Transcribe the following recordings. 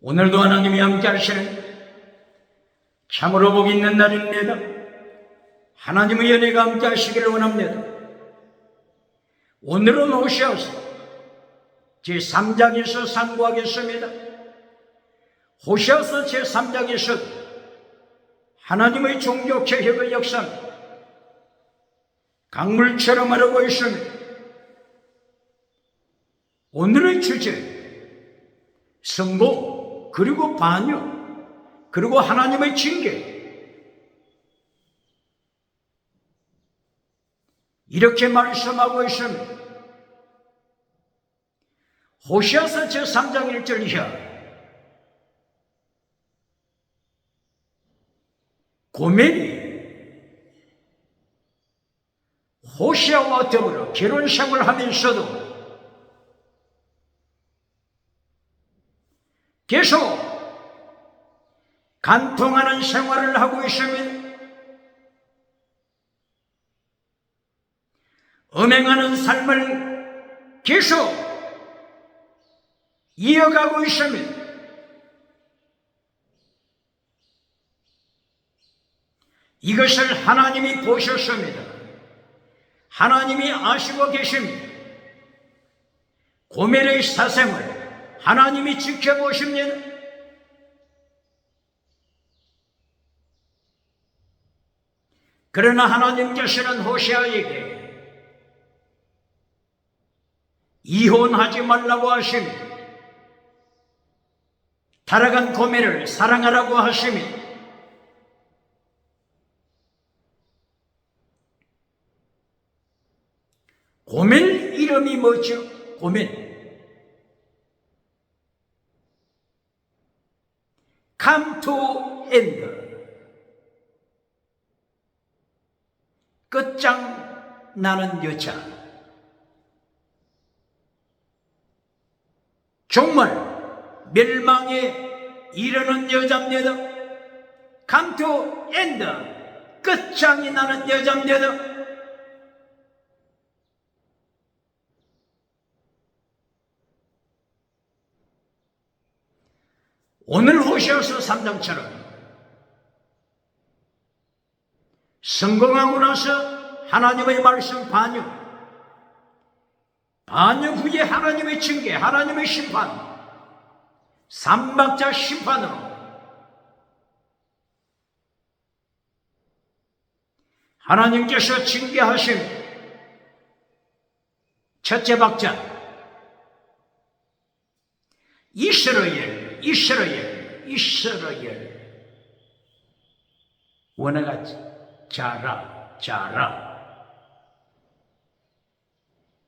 오늘도 하나님이 함께 하시는 참으로 복 있는 날입니다. 하나님의 은혜가 함께 하시기를 원합니다. 오늘은 호시아서 제3장에서 상고하겠습니다. 호시아서 제3장에서 하나님의 종교개혁의 역사 강물처럼 하려고 있습니다. 오늘의 주제, 성공, 그리고 반역, 그리고 하나님의 징계. 이렇게 말씀하고 있습니다. 호시아서 제3장 1절 이하, 고멜이 호시아와 더불어 결혼생활을 하면서도 계속 간통하는 생활을 하고 있습니다. 음행하는 삶을 계속 이어가고 있습니다. 이것을 하나님이 보셨습니다. 하나님이 아시고 계십니다. 고멜의 사생을 하나님이 지켜보십니다. 그러나 하나님께서는 호시아에게 이혼하지 말라고 하십니다. 타락한 고멜을 사랑하라고 하십니다. 고멜 이름이 뭐죠? 고멜. Come to end. 끝장 나는 여자. 정말 멸망에 이르는 여자입니다. Come to end. 끝장이 나는 여자입니다. 오늘 호시아서 3장처럼 성공하고 나서 하나님의 말씀 반역 후에 하나님의 징계, 하나님의 심판, 삼박자 심판으로 하나님께서 징계하신 첫째 박자, 이스라엘 원해가 자라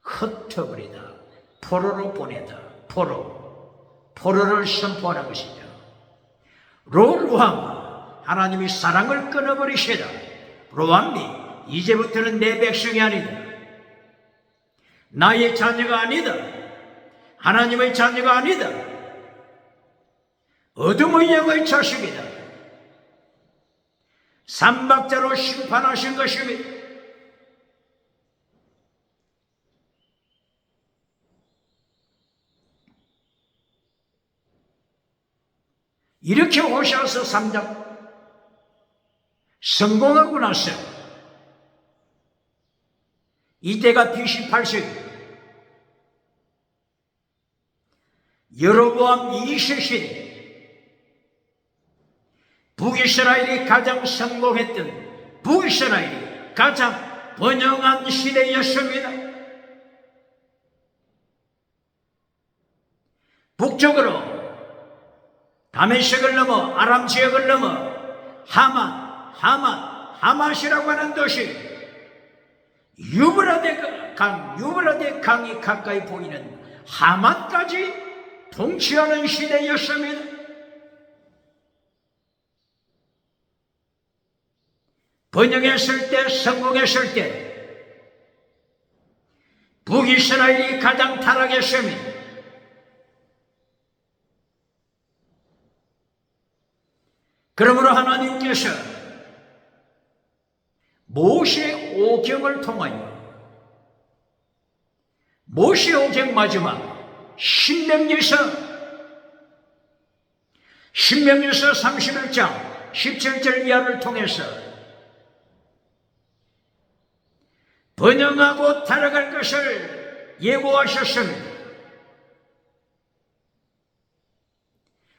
흩어버리다, 포로로 보내다. 포로를 선포하는 것이죠. 로루함, 하나님이 사랑을 끊어버리시다. 로함이 이제부터는 내 백성이 아니다, 나의 자녀가 아니다, 하나님의 자녀가 아니다, 어둠의 영의 자식이다. 삼박자로 심판하신 것입니다. 이렇게 호시아서 3장 성공하고 나서 이때가 BC 8세기 여로보암 2세 시대, 북이스라엘이 가장 성공했던, 북이스라엘이 가장 번영한 시대였습니다. 북쪽으로 다메섹을 넘어 아람 지역을 넘어 하맛이라고 하는 도시, 유브라데 강이 가까이 보이는 하맛까지 통치하는 시대였습니다. 번영했을 때, 성공했을 때 북이스라엘이 가장 타락했습니다. 그러므로 하나님께서 모세 오경을 통하여, 모세 오경 마지막 신명기에서 신명기서 31장 17절 이하를 통해서 번영하고 타락할 것을 예고하셨습니다.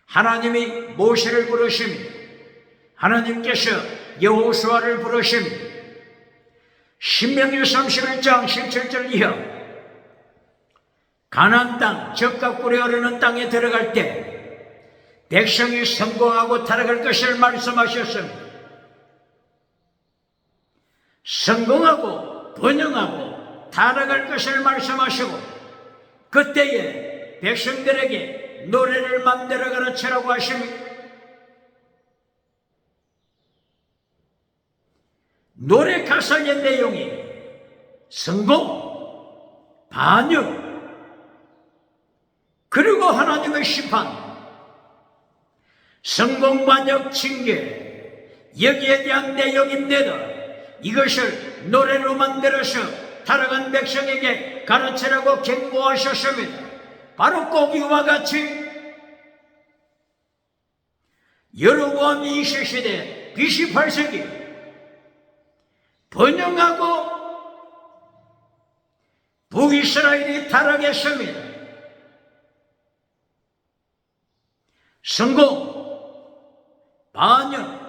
하나님이 모세를 부르십니다. 하나님께서 여호수아를 부르십니다. 신명기 31장 17절 이하 가나안 땅 적과 꿀이 흐르는 땅에 들어갈 때 백성이 성공하고 타락할 것을 말씀하셨습니다. 성공하고 번영하고 타락할 것을 말씀하시고 그때에 백성들에게 노래를 만들어 가르치라고 하십니다. 노래 가사의 내용이 성공, 반역, 그리고 하나님의 심판, 성공, 반역, 징계, 여기에 대한 내용입니다. 이것을 노래로 만들어서 타락한 백성에게 가르치라고 경고하셨습니다. 바로 꼭 이와 같이 여로보암이 이 시대 BC 8세기 번영하고 북이스라엘이 타락했습니다. 성공, 반역,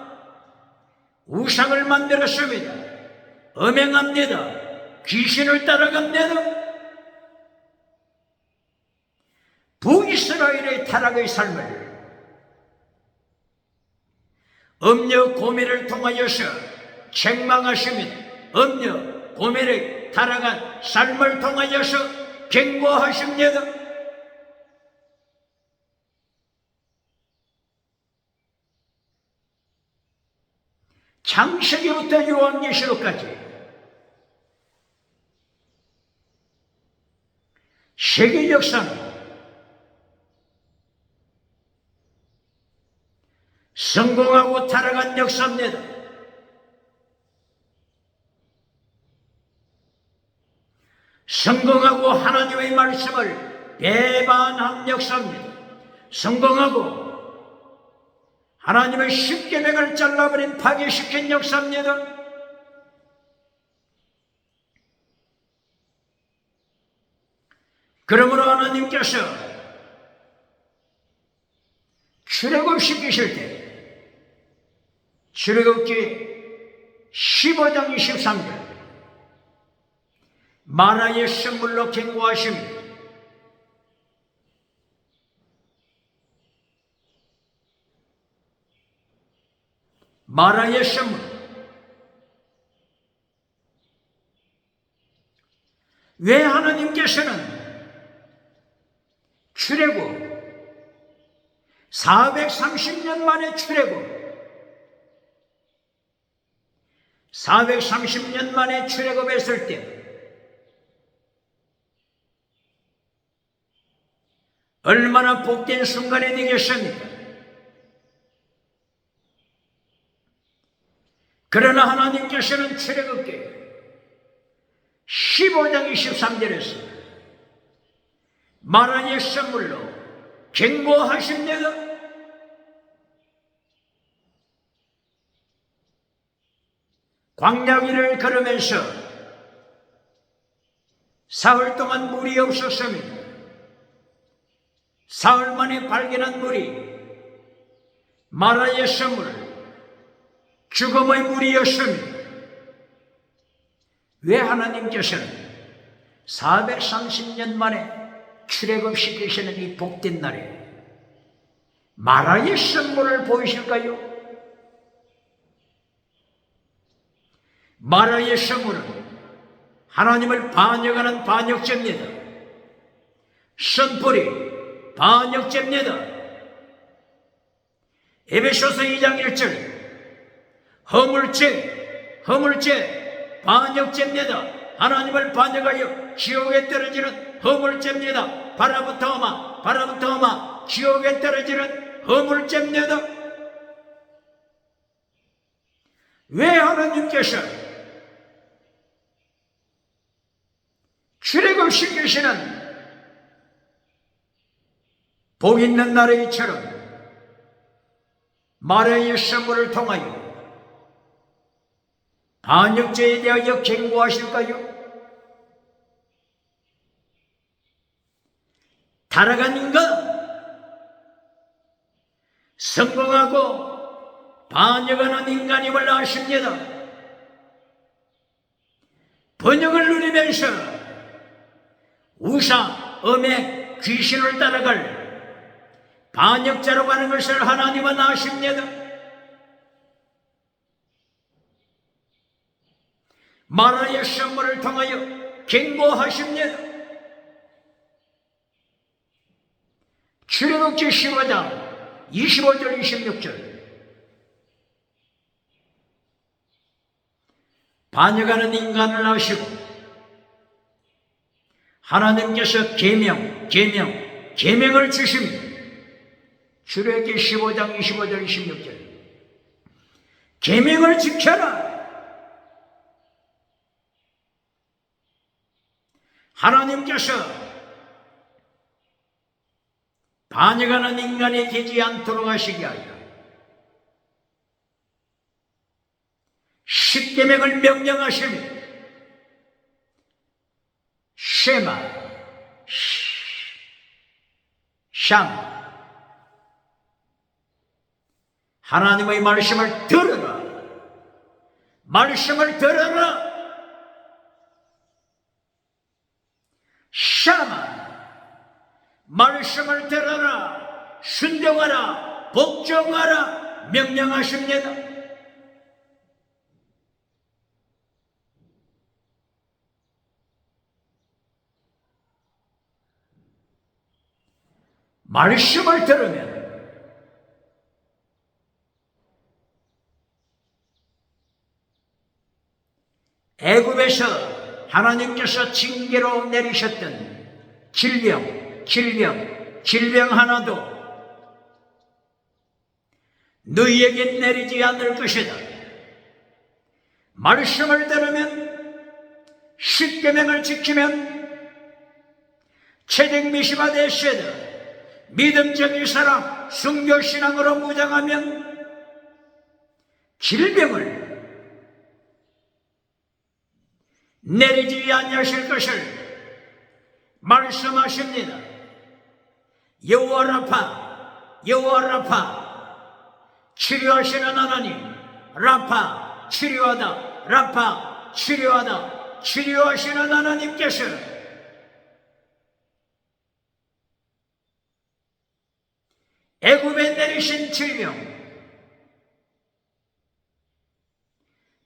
우상을 만들었습니다. 음행합니다. 귀신을 따라갑니다. 북이스라엘의 타락의 삶을 음녀 고매를 통하여서 책망하십니다. 음녀 고매를 타락한 삶을 통하여서 경고하십니다. 창세기부터 요한계시록까지 세계 역사는 성공하고 타락한 역사입니다. 성공하고 하나님의 말씀을 배반한 역사입니다. 성공하고 하나님의 십계명을 잘라버린 파괴시킨 역사입니다. 그러므로 하나님께서 출애굽시키실 때 출애굽기 15장 23절 마라의 선물로 경고하십니다. 마라의 선물. 왜 하나님께서는 출애굽 430년 만에 출애굽 430년 만에 출애굽했을 때 얼마나 복된 순간이 되겠습니까? 그러나 하나님께서는 출애굽기 15장 23절에서 마라의 선물로 경고하십니다. 광야길을 걸으면서 사흘 동안 물이 없었습니다. 사흘 만에 발견한 물이 마라의 선물, 죽음의 물이었습니다. 왜 하나님께서는 430년 만에 출애굽시키시는 이 복된 날에 마라의 선물을 보이실까요? 마라의 선물은 하나님을 반역하는 반역죄입니다. 선불이 반역죄입니다. 에베소서 2장 1절 허물죄, 반역죄입니다. 하나님을 반역하여 지옥에 떨어지는 허물죄입니다. 바라부터 오마, 지옥에 떨어지는 허물죄입니다. 왜 하나님께서 출애굽시키시는 복 있는 날의 이처럼 마라의 선물을 통하여 반역죄에 대하여 경고하실까요? 타락한 인간, 성공하고 반역하는 인간임을 아십니다. 번영을 누리면서 우상, 음행, 귀신을 따라갈 반역자라고 하는 것을 하나님은 아십니다. 마라의 선물을 통하여 경고하십니다. 출애굽기 15장 25절 26절 반역하는 인간을 아시고 하나님께서 계명을 주십니다. 출애굽기 15장 25절 26절 계명을 지켜라. 하나님께서 반역하는 인간이 되지 않도록 하시게 하여 십계명을 명령하십니다. 쉐마, 샴 하나님의 말씀을 들으라. 말씀을 들으라. 샤마 말씀을 들어라. 순종하라. 복종하라. 명령하십니다. 말씀을 들으면 애굽에서 하나님께서 징계로 내리셨던 질병 하나도 너희에게 내리지 않을 것이다. 말씀을 들으면, 십계명을 지키면, 채택미시바 되시다. 믿음적인 사람, 순교신앙으로 무장하면 질병을 내리지 아니하실 것을 말씀하십니다. 여호와 라파 치료하시는 하나님. 라파 치료하다. 라파 치료하다. 치료하시는 하나님께서 애굽에 내리신 질병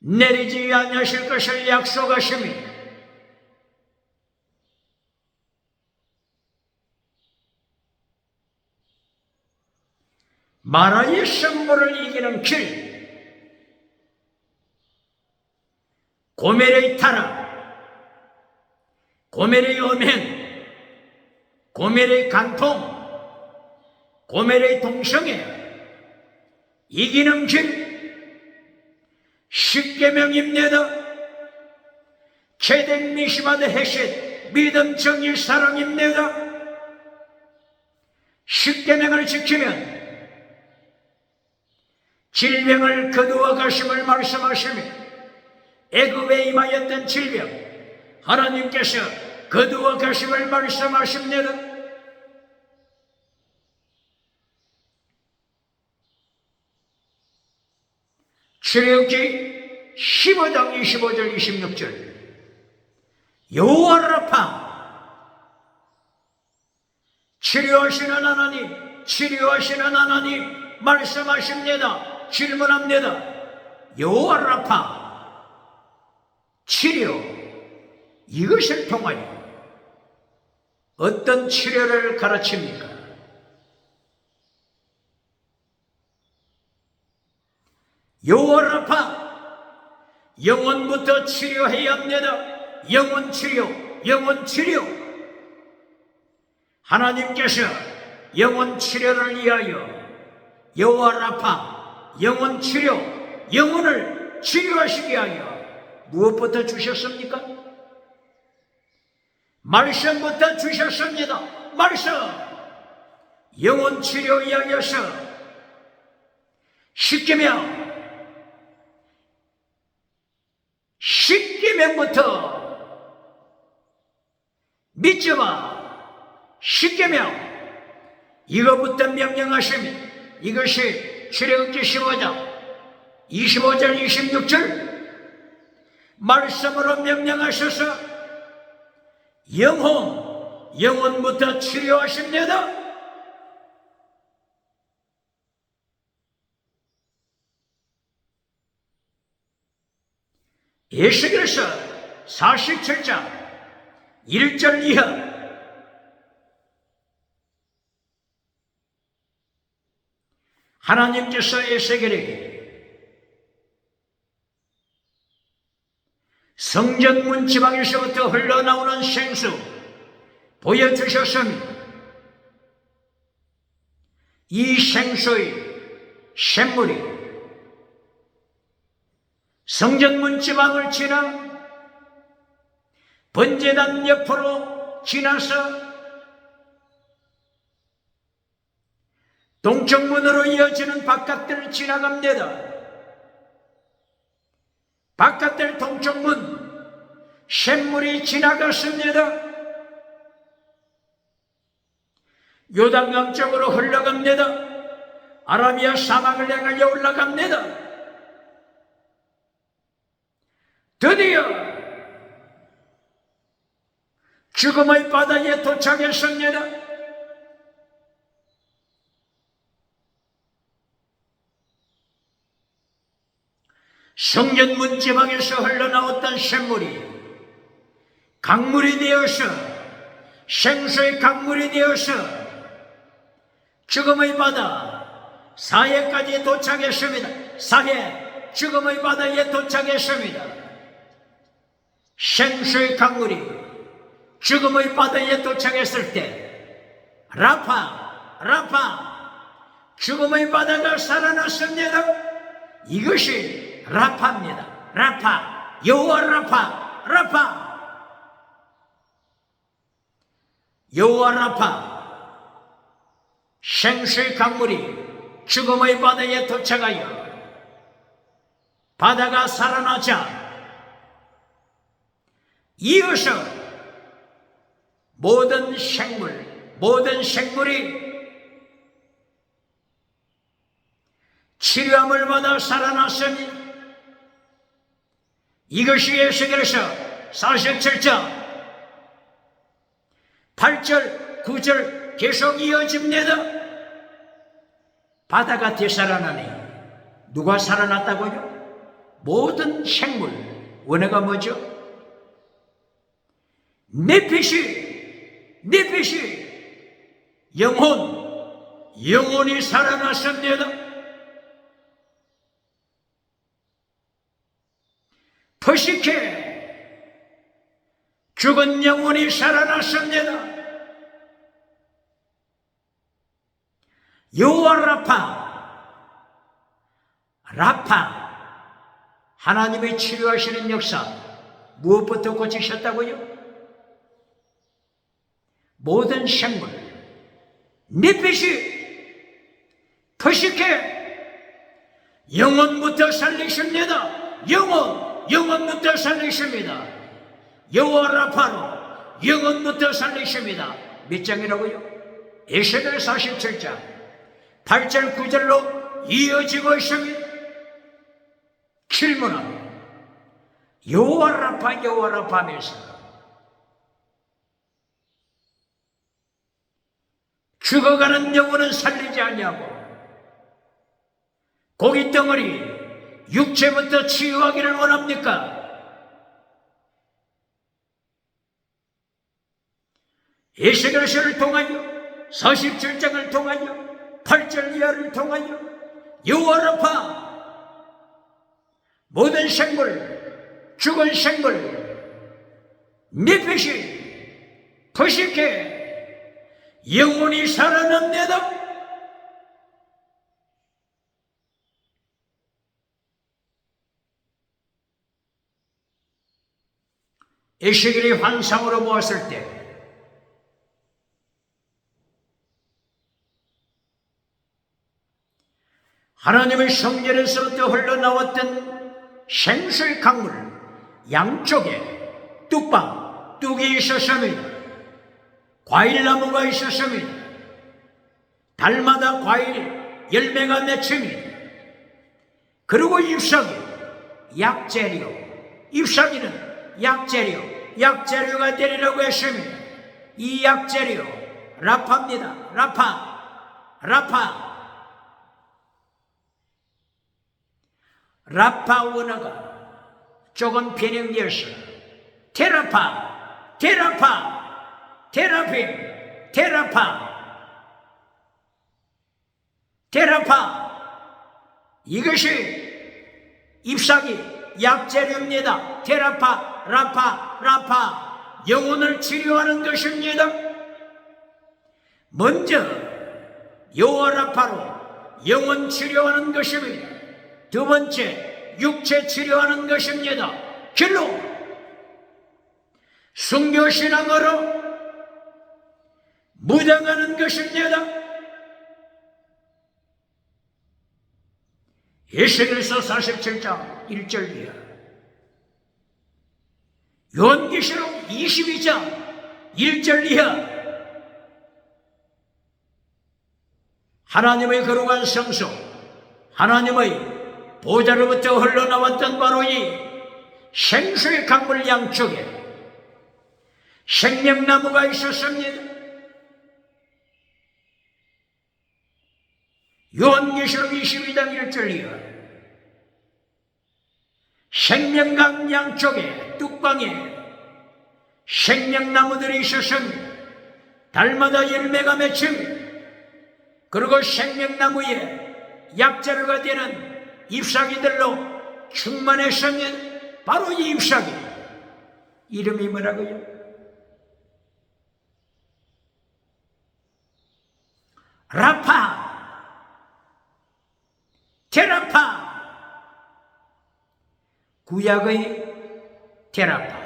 내리지 아니하실 것을 약속하십니다. 마라의 선물을 이기는 길, 고멜의 타락, 고멜의 음행, 고멜의 간통, 고멜의 동성애 이기는 길, 십계명입니다. 채택 미시바드 헤셋 믿음 정의 사랑입니다. 십계명을 지키면 질병을 거두어 가심을 말씀하시며 애굽에 임하였던 질병 하나님께서 거두어 가심을 말씀하십니다. 출애굽기 15장 25절 26절 여호와 라파 치료하시는 하나님 말씀하십니다. 질문합니다. 여호와 라파 치료 이것을 통하여 어떤 치료를 가르칩니까? 여호와 라파 영혼부터 치료해야 합니다. 영혼 치료 하나님께서 영혼 치료를 위하여 여호와 라파 영혼 치료 영혼을 치료하시게 하여 무엇부터 주셨습니까? 말씀부터 주셨습니다. 말씀 영혼 치료 위하여서 십계명부터 믿지마. 십계명 이거부터 명령하십니다. 이것이 출애굽기 15장 25절 26절 말씀으로 명령하셔서 영혼부터 치료하십니다. 에스겔서 47장 1절 이하 하나님께서 에스겔에게 성전 문 지방에서부터 흘러나오는 생수 보여주셨습니다. 이 생수의 샘물이 성전 문 지방을 지나 번제단 옆으로 지나서 동쪽문으로 이어지는 바깥들을 지나갑니다. 바깥들 동쪽문 샘물이 지나갔습니다. 요단강 쪽으로 흘러갑니다. 아라비아 사막을 향하여 올라갑니다. 드디어 죽음의 바다에 도착했습니다. 성전문 지방에서 흘러나왔던 샘물이 강물이 되어서 생수의 강물이 되어서 죽음의 바다 사해까지 도착했습니다. 사해 죽음의 바다에 도착했습니다. 생수의 강물이 죽음의 바다에 도착했을 때 라파 죽음의 바다가 살아났습니다. 이것이 라파입니다. 라파 여호와 라파 여호와 라파 생수의 강물이 죽음의 바다에 도착하여 바다가 살아나자 이어서 모든 생물이 치료함을 받아 살아났으니 이것이 에스겔서 47장 8절 9절 계속 이어집니다. 바다가 되살아나니 누가 살아났다고요? 모든 생물. 원어가 뭐죠? 네핏이 영혼이 살아났습니다. 포식해 죽은 영혼이 살아났습니다. 여호와 라파 하나님의 치료하시는 역사 무엇부터 고치셨다고요? 모든 생물 네핏이 포식해 영혼부터 살리십니다. 영혼부터 살리십니다. 여호와 라파로 영혼부터 살리십니다. 몇 장이라고요? 에스겔 47장 8절 9절로 이어지고 있습니다. 질문합니다. 여호와 라파 하면서 죽어가는 영혼은 살리지 아니하고 고깃덩어리 육체부터 치유하기를 원합니까? 에스겔서를 통하여 47장을 통하여 8절 이하를 통하여 여호와 라파 모든 생물 죽은 생물 네핏이 포식해 영혼이 살아납니다. 에스겔이 환상으로 보았을 때 하나님의 성전에서부터 흘러나왔던 생수의 강물 양쪽에 뚝이 있었습니다. 과일나무가 있었습니다. 달마다 과일 열매가 맺힙니다. 그리고 잎사귀, 약재료, 잎사귀는 약재료가 되리라고 했습니다. 이 약재료 라파입니다. 라파 원어가 조금 변형되어서 테라파 이것이 잎사귀 약재료입니다. 라파 영혼을 치료하는 것입니다. 먼저 여호와 라파로 영혼 치료하는 것입니다. 두 번째 육체 치료하는 것입니다. 길로 순교신앙으로 무장하는 것입니다. 에스겔서 47장 1절 이하, 요한계시록 22장 1절 이하, 하나님의 거룩한 성소, 하나님의 보좌로부터 흘러나왔던 바로 이 생수의 강물 양쪽에 생명나무가 있었습니다. 요한계시록 22장 1절 이하, 생명강 양쪽에 뚝방에 생명나무들이 있었습니다. 달마다 열매가 맺힙니다. 그리고 생명나무에 약재료가 되는 잎사귀들로 충만했습니다. 바로 이 잎사귀 이름이 뭐라고요? 라파, 테라파, 구약의 테라파,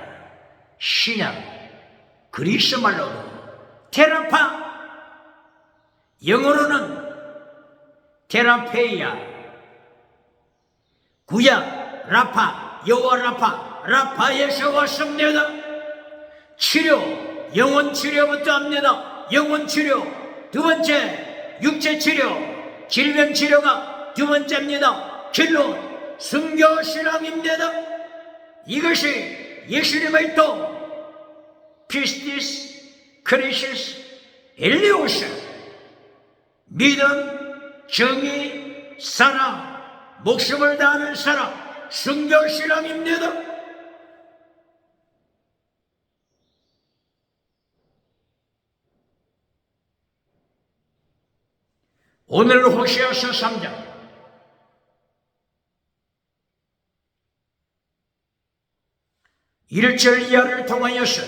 신약 그리스 말로도 테라파, 영어로는 테라페이아, 구약 라파, 여호와 라파에서 왔습니다. 치료, 영혼 치료부터 합니다. 영혼 치료, 두 번째 육체 치료, 질병 치료가 두 번째입니다. 결론 순교신앙입니다. 이것이 예수님의 도 피스티스 크리시스 엘리오스, 믿음, 정의, 사랑, 목숨을 다하는 사랑, 순교신앙입니다. 오늘 호세아서 3장 1절 이하를 통하여서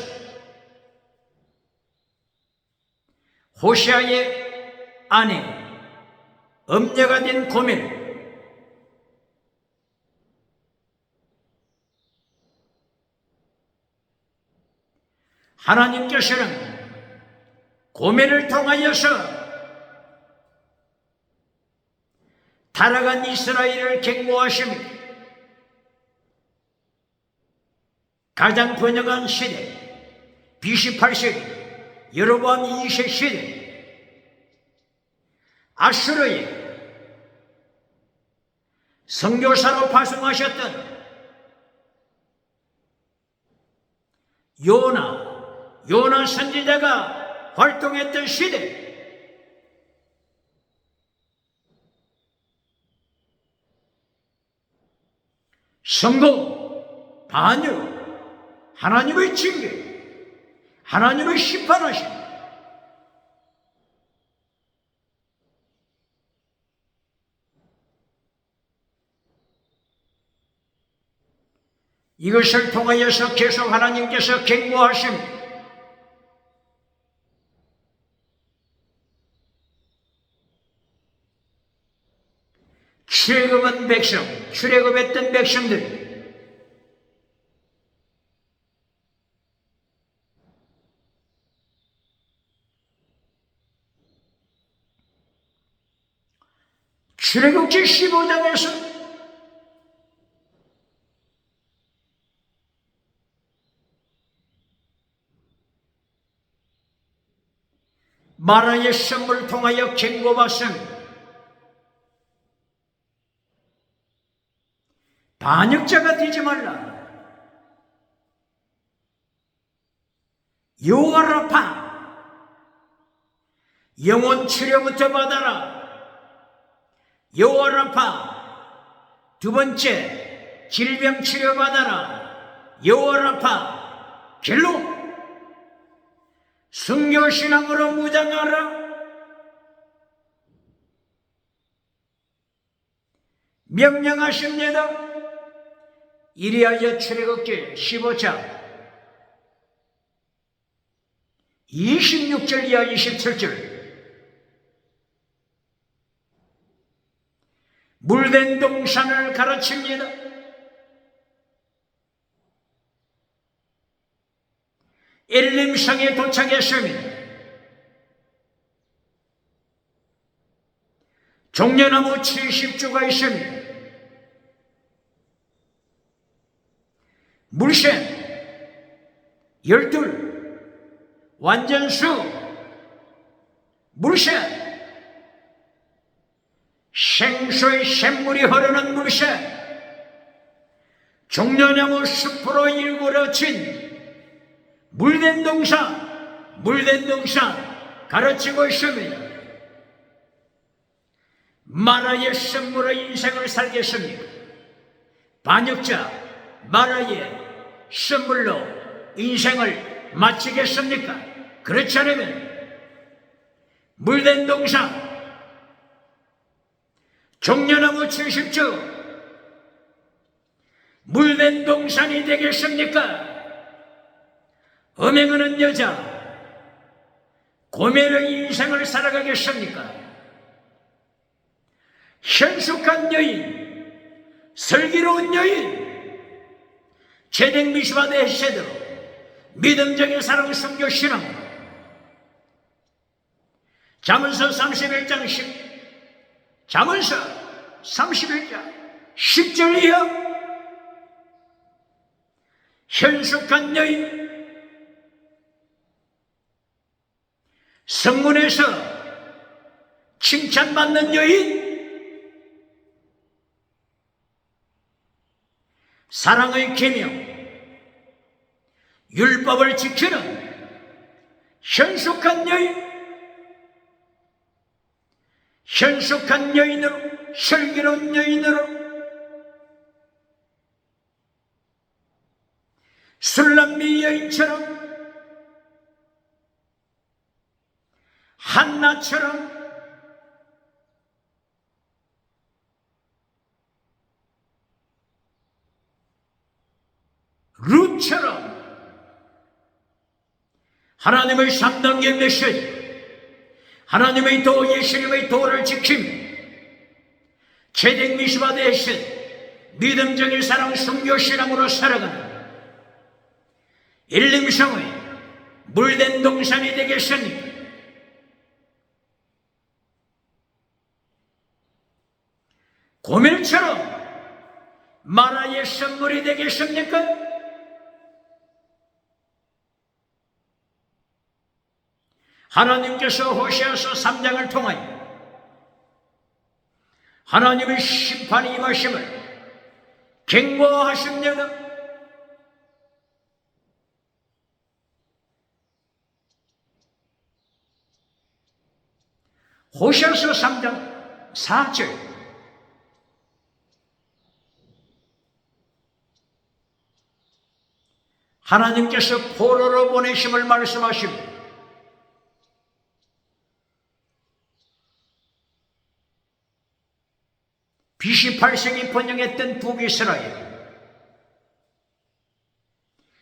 호세아의 아내 엄녀가 된 고멜, 하나님께서는 고멜을 통하여서 타락한 이스라엘을 경고하십니다. 가장 번영한 시대, BC 8세기, 여로보암 2세 시대, 아수르의 선교사로 파송하셨던 요나 선지자가 활동했던 시대, 성공, 반역, 하나님의 징계, 하나님의 심판하심, 이것을 통하여서 계속 하나님께서 경고하십니다. 출애굽한 백성, 출애굽했던 백성들, 출애굽기 15장에서 마라의 썸을 통하여 경고받습니다. 반역자가 되지 말라. 여호와 라파, 영혼 치료부터 받아라. 여호와 라파, 두 번째 질병 치료 받아라. 여호와 라파, 길로 순교신앙으로 무장하라. 명령하십니다. 이리하여 출애굽기 15장 26절 이하 27절 물된 동산을 가르칩니다. 엘림성에 도착했습니다. 종려나무 70주가 있습니다. 물샘 12, 완전수, 물샘, 생수의 샘물이 흐르는 물샘, 종려나무 숲으로 일구러진 물된 동산, 물된 동산 가르치고 있습니다. 마라의 샘물로 인생을 살겠습니까? 반역자 마라의 샘물로 인생을 마치겠습니까? 그렇지 않으면 물된 동산, 종려나무 70주 물된 동산이 되겠습니까? 음행하는 여자, 고매의 인생을 살아가겠습니까? 현숙한 여인, 슬기로운 여인, 제댕 미시바드 헤세드로 믿음적인 사랑 순교 신앙. 잠언서 31장 잠언서 31장 10절 이하 현숙한 여인, 성문에서 칭찬받는 여인, 사랑의 계명, 율법을 지키는 현숙한 여인, 현숙한 여인으로, 슬기로운 여인으로 술람미 여인처럼, 한나처럼, 룻처럼 하나님의 3단계 메시지, 하나님의 도, 예수님의 도를 지키며 제댕 미시바드 헤셋 믿음적인 사랑 순교 신앙으로 살아가는 일림성의 물된 동산이 되겠습니까? 고멜처럼 마라의 선물이 되겠습니까? 하나님께서 호세아서 3장을 통하여 하나님의 심판이 임하심을 경고하십니다. 호세아서 3장 4절 하나님께서 포로로 보내심을 말씀하십니다. BC 8세기 번영했던 북이스라엘,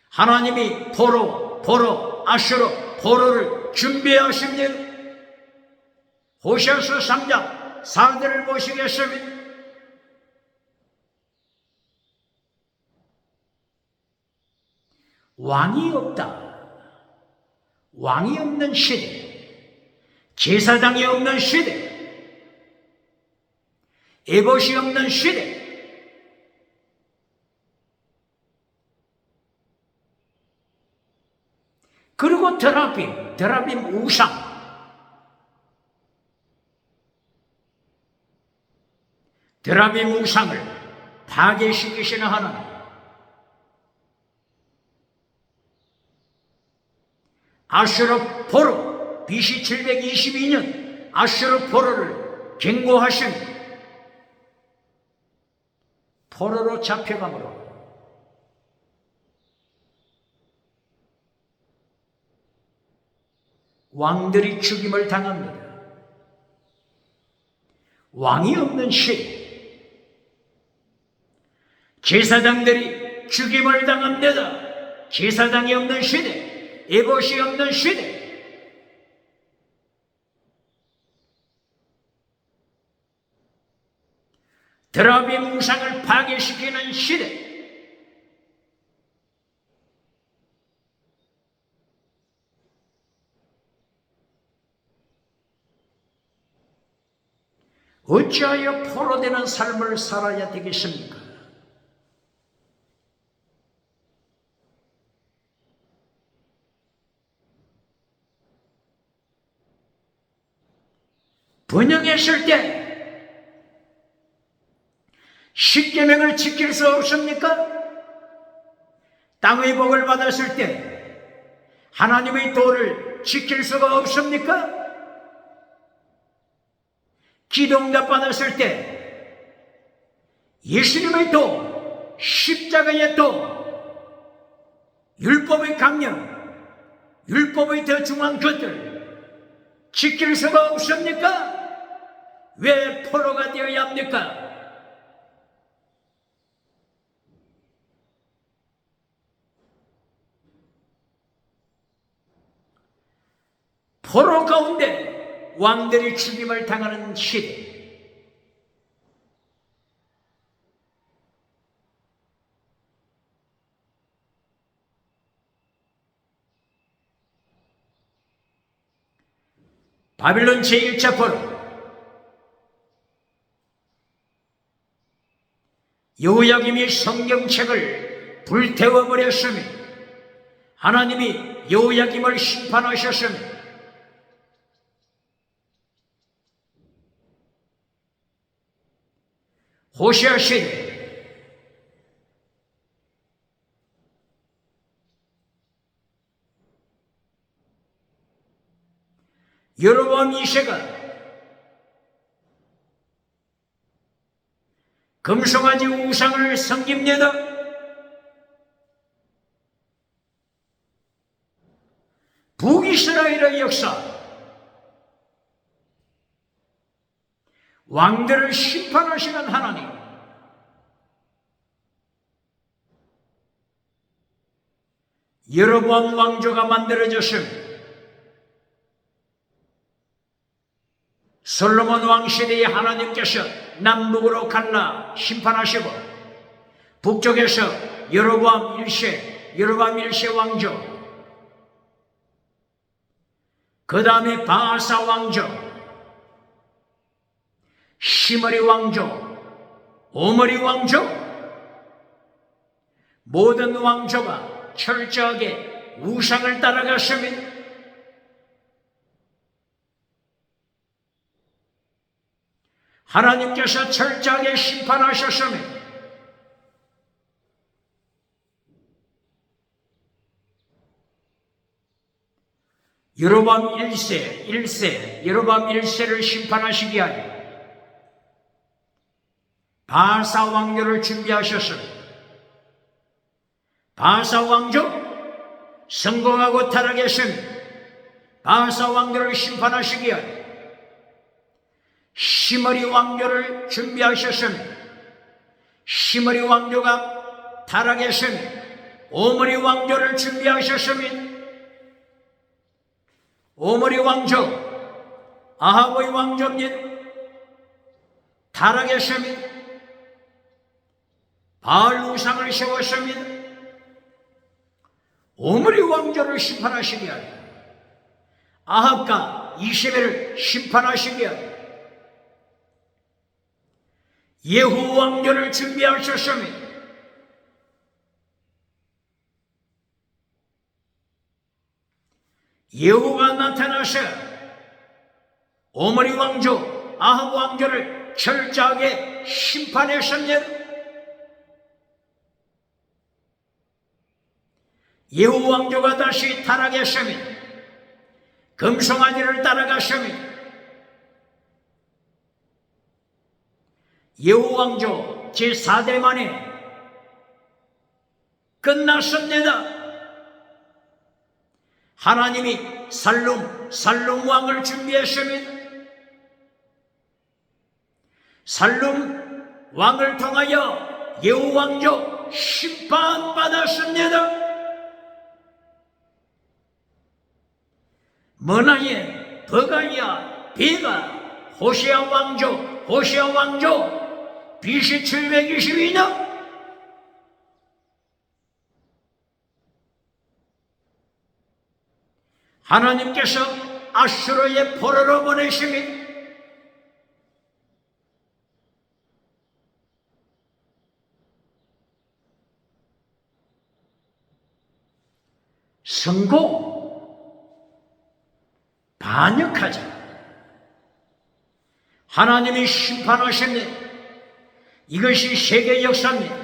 하나님이 포로, 아수르, 포로를 준비하십니다. 호세아서 3장 4절을 보시겠습니다. 왕이 없다. 왕이 없는 시대, 제사장이 없는 시대, 에봇이 없는 시대, 그리고 드라빔 우상, 드라빔 우상을 파괴시키시는 하나님, 아슈르 포로, BC 722년 아슈르 포로를 경고하신 포로로 잡혀가므로 왕들이 죽임을 당합니다. 왕이 없는 시대, 제사장들이 죽임을 당합니다. 제사장이 없는 시대, 에봇이 없는 시대, 드라빔 우상을 파괴시키는 시대, 어찌하여 포로되는 삶을 살아야 되겠습니까? 번영했을 때 십계명을 지킬 수 없습니까? 땅의 복을 받았을 때 하나님의 도를 지킬 수가 없습니까? 기도응답 받았을 때 예수님의 도, 십자가의 도, 율법의 강령, 율법의 더 중요한 것들 지킬 수가 없습니까? 왜 포로가 되어야 합니까? 포로 가운데 왕들이 죽임을 당하는 시대, 바빌론 제1차 포로, 여호야김이 성경책을 불태워버렸으며 하나님이 여호야김을 심판하셨으며 호시아 시대, 여로보암 2세가 금송아지 우상을 섬깁니다. 북이스라엘의 역사, 왕들을 심판하시는 하나님, 여로보암 왕조가 만들어졌습니다. 솔로몬 왕 시대에 하나님께서 남북으로 갈라 심판하시고 북쪽에서 여로보암 1세 왕조, 그 다음에 바하사 왕조, 시므리 왕조, 오므리 왕조, 모든 왕조가 철저하게 우상을 따라갔습니다. 하나님께서 철저하게 심판하셨습니다. 여로보암 1세, 여로보암 1세를 심판하시기 위하여 바하사 왕조를 준비하셨습니다. 바하사 왕조 성공하고 타락했습니다. 바하사 왕조를 심판하시기 위하여 시므리 왕조를 준비하셨습니다. 시므리 왕조가 타락했습니다. 오므리 왕조를 준비하셨습니다. 오므리 왕조 아합의 왕조입니다. 타락했습니다. 바알 우상을 세웠습니다. 오므리 왕조를 심판하시기 위하여 아합과 이세벨을 심판하시기 위하여 예후 왕조를 준비하셨으며 예후가 나타나서 오므리 왕조 아합 왕조를 철저하게 심판했습니다. 예후 왕조가 다시 타락했으며 금송아지를 따라갔으며 예후 왕조 제4대 만에 끝났습니다. 하나님이 살룸 왕을 준비했습니다. 살룸 왕을 통하여 예후 왕조 심판받았습니다. 머나예, 버가야, 베가, 호시아 왕조 BC 722년 하나님께서 아수르의 포로로 보내십니다. 성공 반역하자. 하나님이 심판하십니다. 이것이 세계 역사입니다.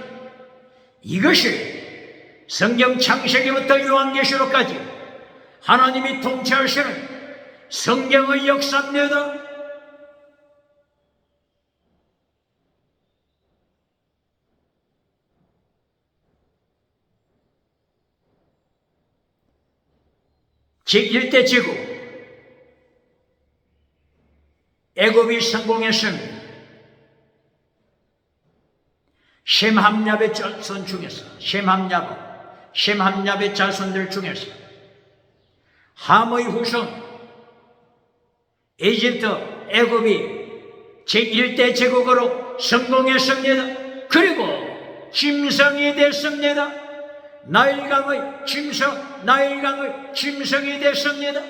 이것이 성경 창세기부터 요한계시록까지 하나님이 통치하시는 성경의 역사입니다. 제1대 제국 애굽이 성공했습니다. 셈함야의 자손 중에서 셈함야의 자손들 중에서 함의 후손 이집트 애굽이 제1대 제국으로 성공했습니다. 그리고 짐승이 됐습니다. 나일강의 짐승이 됐습니다.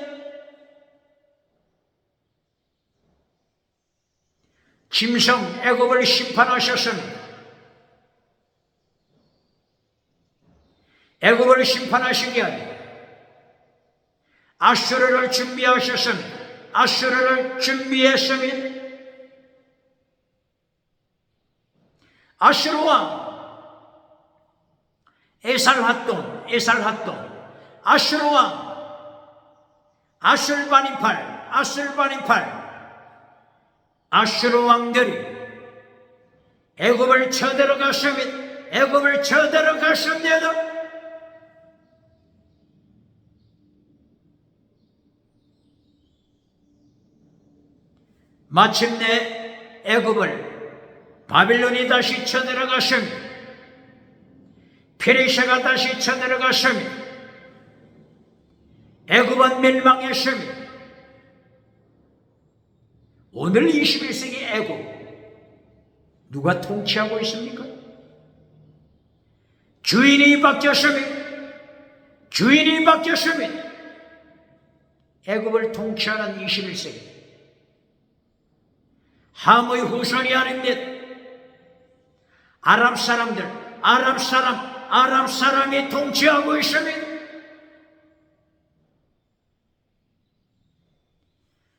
짐승 애굽을 심판하셨습니다. 애굽을 심판하신 게 아니라 아수르를 준비하셨습니다. 아수르를 준비했습니다. 아수르 왕 에살핫돈 아수르 왕 아술바니팔 아수르 왕들이 애굽을 쳐들어갔습니다. 마침내 애굽을 바빌론이 다시 쳐들어갔습니다. 페르시아가 다시 쳐들어갔습니다. 애굽은 멸망했습니다. 오늘 21세기 애굽 누가 통치하고 있습니까? 주인이 바뀌었습니다. 애굽을 통치하는 21세기 함의 후손이 아닙니다. 아랍 사람이 통치하고 있습니다.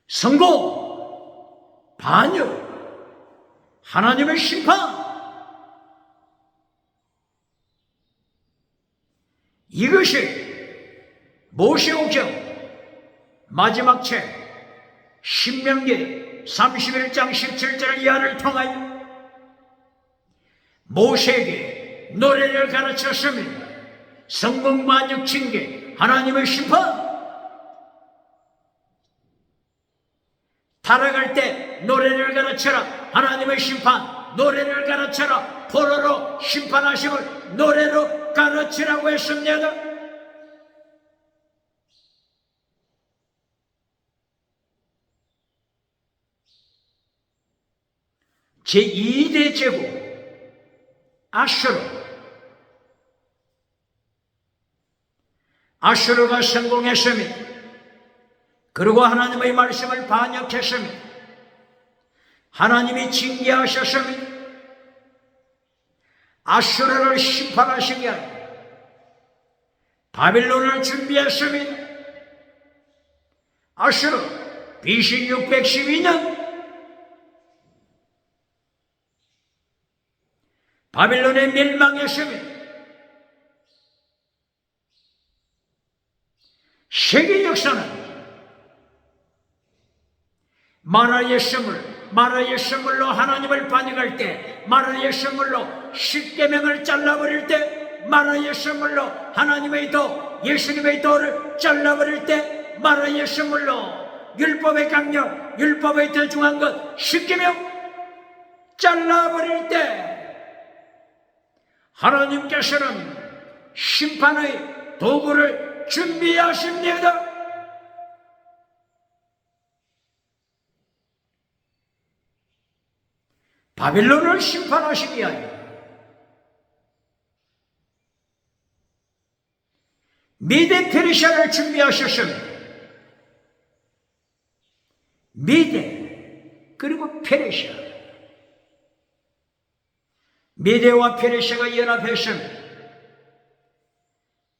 성공, 반역, 하나님의 심판. 이것이 모세오경 마지막 책 신명기 31장 17절 이하를 통하여 모세에게 노래를 가르쳤습니다. 성공, 반역, 징계, 하나님의 심판. 타락할 때 노래를 가르쳐라. 하나님의 심판. 노래를 가르쳐라. 포로로 심판하심을 노래로 가르치라고 했습니다. 제2대 제국 아수르가 성공했습니다. 그리고 하나님의 말씀을 반역했습니다. 하나님이 징계하셨습니다. 아수르를 심판하시기 위하여 바빌론을 준비했습니다. 아수르 BC 612년 바빌론에 멸망했습니다. 세계 역사는 마라의 선물로 하나님을 반역할 때, 마라의 선물로 십계명을 잘라버릴 때, 마라의 선물로 하나님의 도, 예수님의 도를 잘라버릴 때, 마라의 선물로 율법의 강력, 율법의 더 중요한 것 십계명 잘라버릴 때 하나님께서는 심판의 도구를 준비하십니다. 바빌론을 심판하시기 위하여 미대 페르시아를 준비하셨습니다. 미대 그리고 페르시아, 미대와 페르시아가 연합했습니다.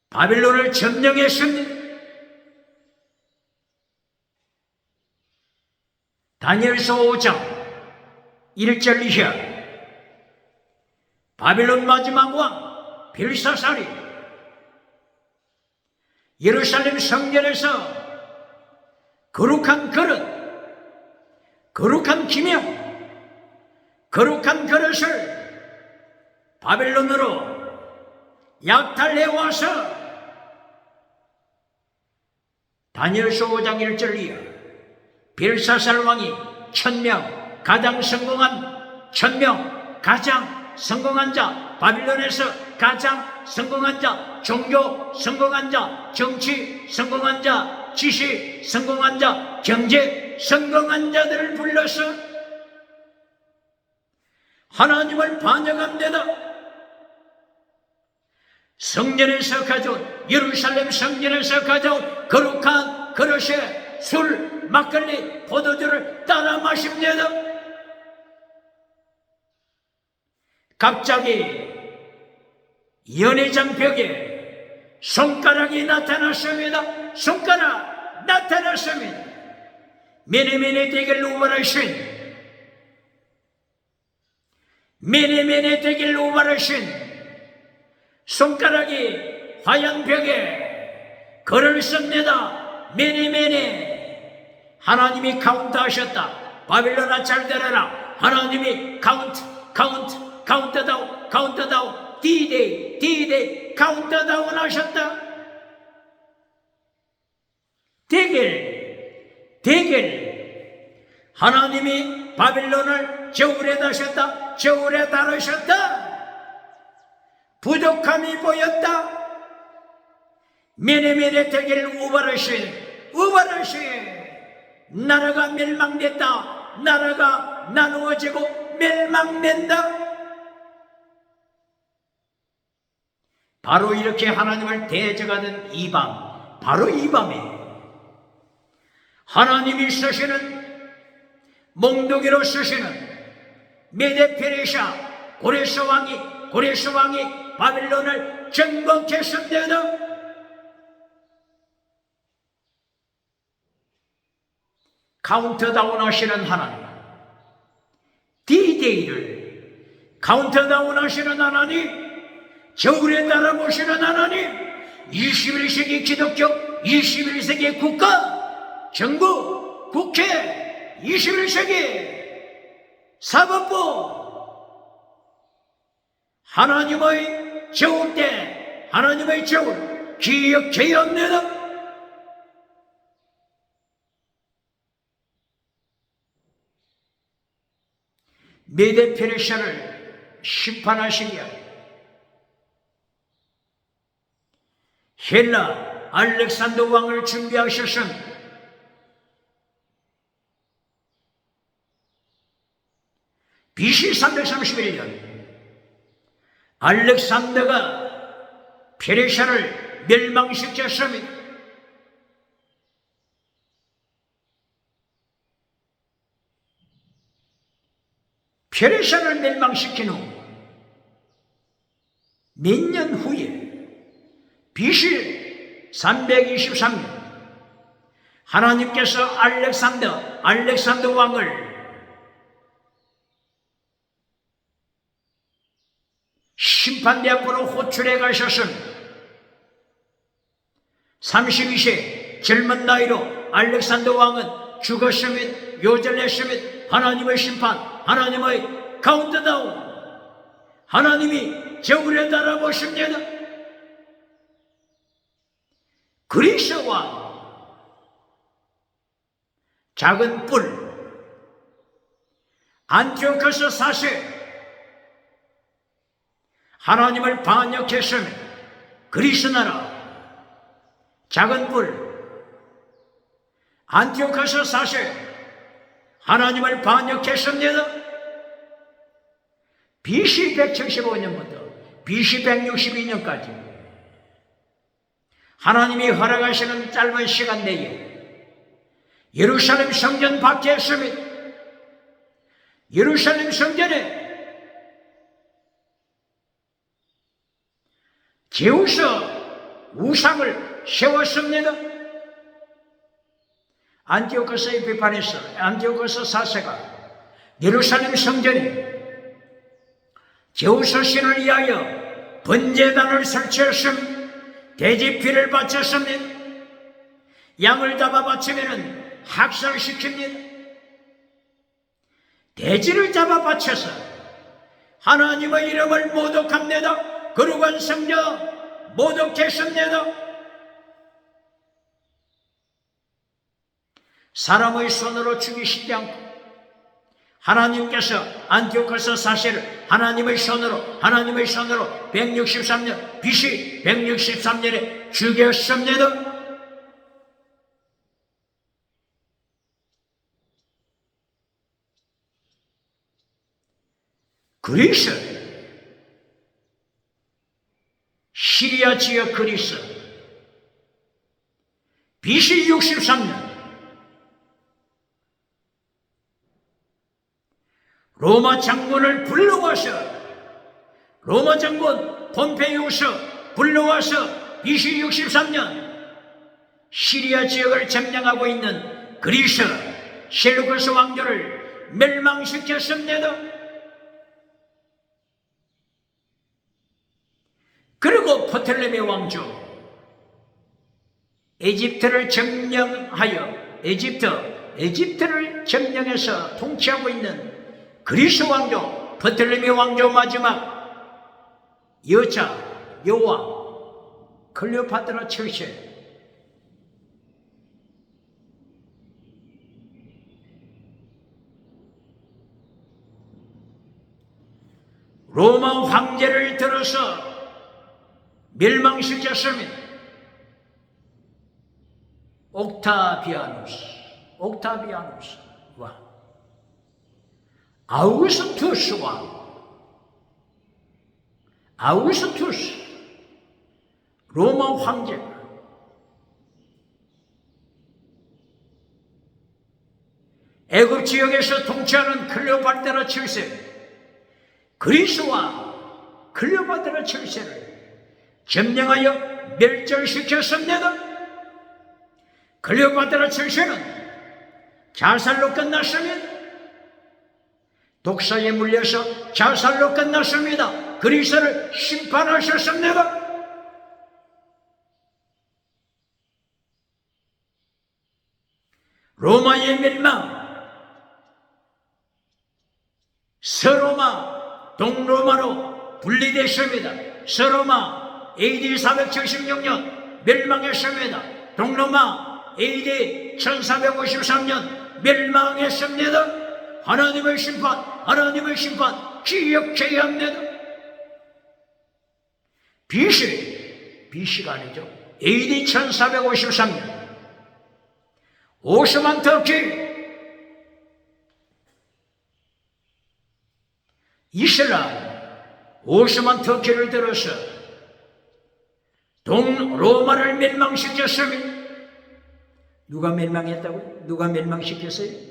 바빌론을 점령했습니다. 다니엘서 5장 1절 이하 바빌론 마지막 왕 벨사살이 예루살렘 성전에서 거룩한 그릇, 거룩한 기명, 거룩한 그릇을 바빌론으로 약탈해 와서 다니엘서 5장 1절 이하 벨사살 왕이 1000명 가장 성공한 1000명 가장 성공한 자, 바빌론에서 가장 성공한 자, 종교 성공한 자, 정치 성공한 자, 지식 성공한 자, 경제 성공한 자들을 불러서 하나님을 반역합니다. 성전에서 가져온, 예루살렘 성전에서 가져온 거룩한 그릇에 술, 막걸리, 포도주를 따라 마십니다. 갑자기 연회장 벽에 손가락이 나타났습니다. 손가락 나타났습니다. 메네메네 대결 우발하신, 메네메네 대결 우발하신 손가락이 화양 벽에 글을 씁니다. 메네메네. 하나님이 카운트하셨다. 바빌론아 잘 들어라. 하나님이 카운트다운, D-Day, 카운트다운 하셨다. 대결. 하나님이 바빌론을 저울에 다셨다. 저울에 다루셨다. 부족함이 보였다. 메네메네 대결 우발하신. 나라가 멸망됐다. 나라가 나누어지고 멸망된다. 바로 이렇게 하나님을 대적하는 이 밤, 바로 이 밤에 하나님이 쓰시는, 몽둥이로 쓰시는 메데 페르시아 고레스 왕이 바빌론을 정복했습니다. 카운트다운 하시는 하나님, D-Day를 카운트다운 하시는 하나님, 저울에 따라 보시는 하나님, 21세기 기독교, 21세기 국가, 정부, 국회, 21세기 사법부, 하나님의 저울 때, 하나님의 저울 기억되었느냐? 메데 페르시아를 심판하시기 위하여 헬라 알렉산더 왕을 준비하셨습니다. BC 331년 알렉산더가 페르시아를 멸망시켰습니다. 페르시아를 멸망시킨 후 몇 년 후에 BC 323년 하나님께서 알렉산더 왕을 심판대 앞으로 호출해 가셨습니다. 32세 젊은 나이로 알렉산더 왕은 죽었으면 요절했으면 하나님의 심판, 하나님의 카운트다운, 하나님이 저울에 달아보십니다. 그리스 왕 작은 뿔 안티오코스 4세 하나님을 반역했으면 그리스 나라 작은 뿔 안티오코스 4세 하나님을 반역했습니다. BC 175년부터 BC 162년까지 하나님이 허락하시는 짧은 시간 내에 예루살렘 성전 밖에 있습니다. 예루살렘 성전에 제우스 우상을 세웠습니다. 안티오코스의 비판에서 안티오코스 4세가 예루살렘 성전에 제우스 신을 위하여 번제단을 설치했습니다. 돼지피를 바쳤습니다. 양을 잡아 바치면 학살시킵니다. 돼지를 잡아 바쳐서 하나님의 이름을 모독합니다. 거룩한 성전 모독했습니다. 사람의 손으로 죽이시지 않고 하나님께서 안티오코스 4세를 하나님의 손으로 163년 BC 163년에 죽였습니다. 그리스 시리아 지역 그리스 BC 63년 로마 장군을 불러와서 로마 장군 폼페이우스 불러와서 BC 63년 시리아 지역을 점령하고 있는 그리스 셀루쿠스 왕조를 멸망시켰습니다. 그리고 프톨레미 왕조 에집트를 점령하여 에집트를 점령해서 통치하고 있는 그리스 왕조 프톨레미 왕조 마지막 여자 여왕 클레오파트라 7세 로마 황제를 들어서 멸망시켰습니다. 옥타비아누스와 아우구스투스 로마 황제가 애굽 지역에서 통치하는 클레오파트라 7세 그리스와 클레오파트라 7세를 점령하여 멸절시켰습니다. 클레오파트라 7세는 자살로 끝났습니다. 독사에 물려서 자살로 끝났습니다. 그리스를 심판하셨습니다. 로마의 멸망 서로마 동로마로 분리됐습니다. 서로마 AD 476년 멸망했습니다. 동로마 AD 1453년 멸망했습니다. 하나님의 심판 기억해야 합니다. BC가 아니죠. AD 1453년 오스만 터키 이슬람 오스만 터키를 들어서 동로마를 멸망시켰습니다. 누가 멸망했다고요? 누가 멸망시켰어요?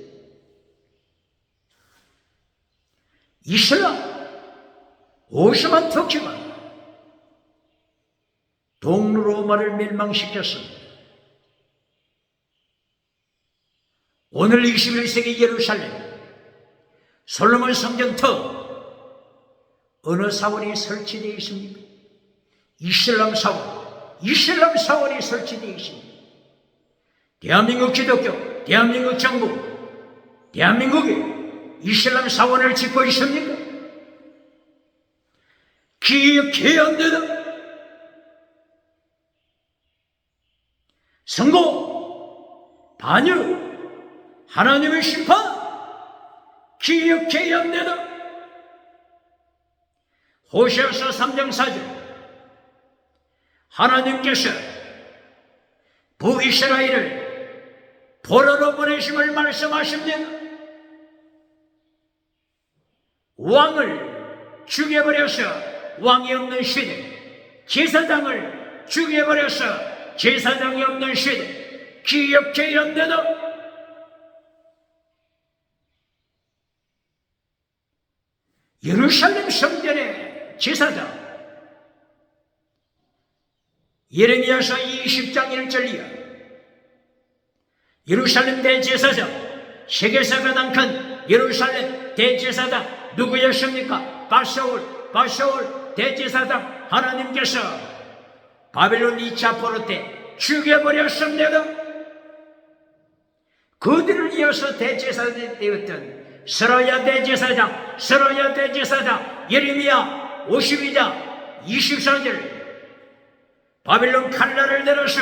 이슬람 오스만 터키가 동로마를 멸망시켰습니다. 오늘 21세기 예루살렘 솔로몬 성전 터 어느 사원이 설치되어 있습니까? 이슬람 사원이 설치되어 있습니다. 대한민국 기독교, 대한민국 정부, 대한민국이 이슬람 사원을 짓고 있습니까? 기억해야 합니다. 선고, 반역, 하나님의 심판 기억해야 합니다. 호세아서 3장 4절 하나님께서 북이스라엘을 포로로 보내심을 말씀하십니다. 왕을 죽여버려서 왕이 없는 시대, 제사장을 죽여버려서 제사장이 없는 시대 기억해야 합니다. 예루살렘 성전의 제사장 예레미야서 20장 1절 이하 예루살렘 대제사장 세계사 가장 큰 예루살렘 대제사장 누구였습니까? 바사울 대제사장 하나님께서 바벨론 2차 포로 때 죽여버렸습니다. 그들을 이어서 대제사장이 되었던 스라야 대제사장 예레미야 52장 24절 바벨론 칼날을 내려서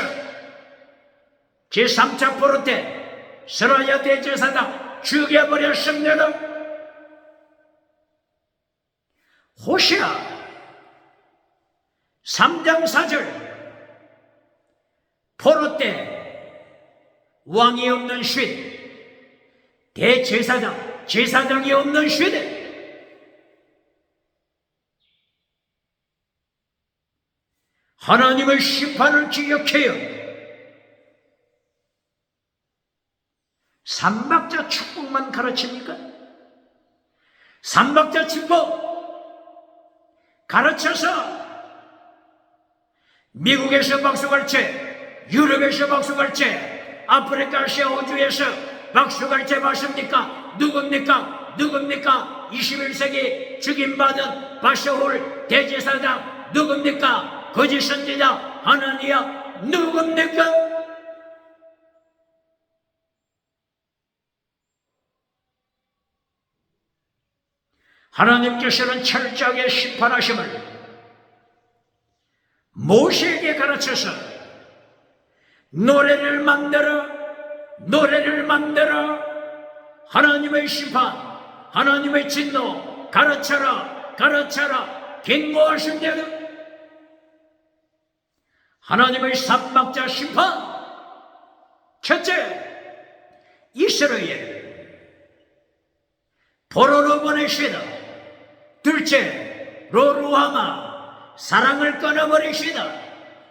제3차 포로 때 스라야 대제사장 죽여버렸습니다. 호시아 3장 4절 포로 때 왕이 없는 시대 제사장이 없는 시대 하나님의 심판을 기억해요. 삼박자 축복만 가르칩니까? 삼박자 축복 가르쳐서 미국에서 박수갈채, 유럽에서 박수갈채, 아프리카 아시아 호주에서 박수갈채 맞습니까? 누굽니까? 21세기 죽임받은 바샤울 대제사장 누굽니까? 거짓 선지자 하나니야 누굽니까? 하나님께서는 철저하게 심판하심을 모세에게 가르쳐서 노래를 만들어 하나님의 심판, 하나님의 진노 가르쳐라 경고하십니다. 하나님의 삼박자 심판 첫째, 이스라엘 포로로 보내시다. 둘째, 로루하마 사랑을 끊어버리시다.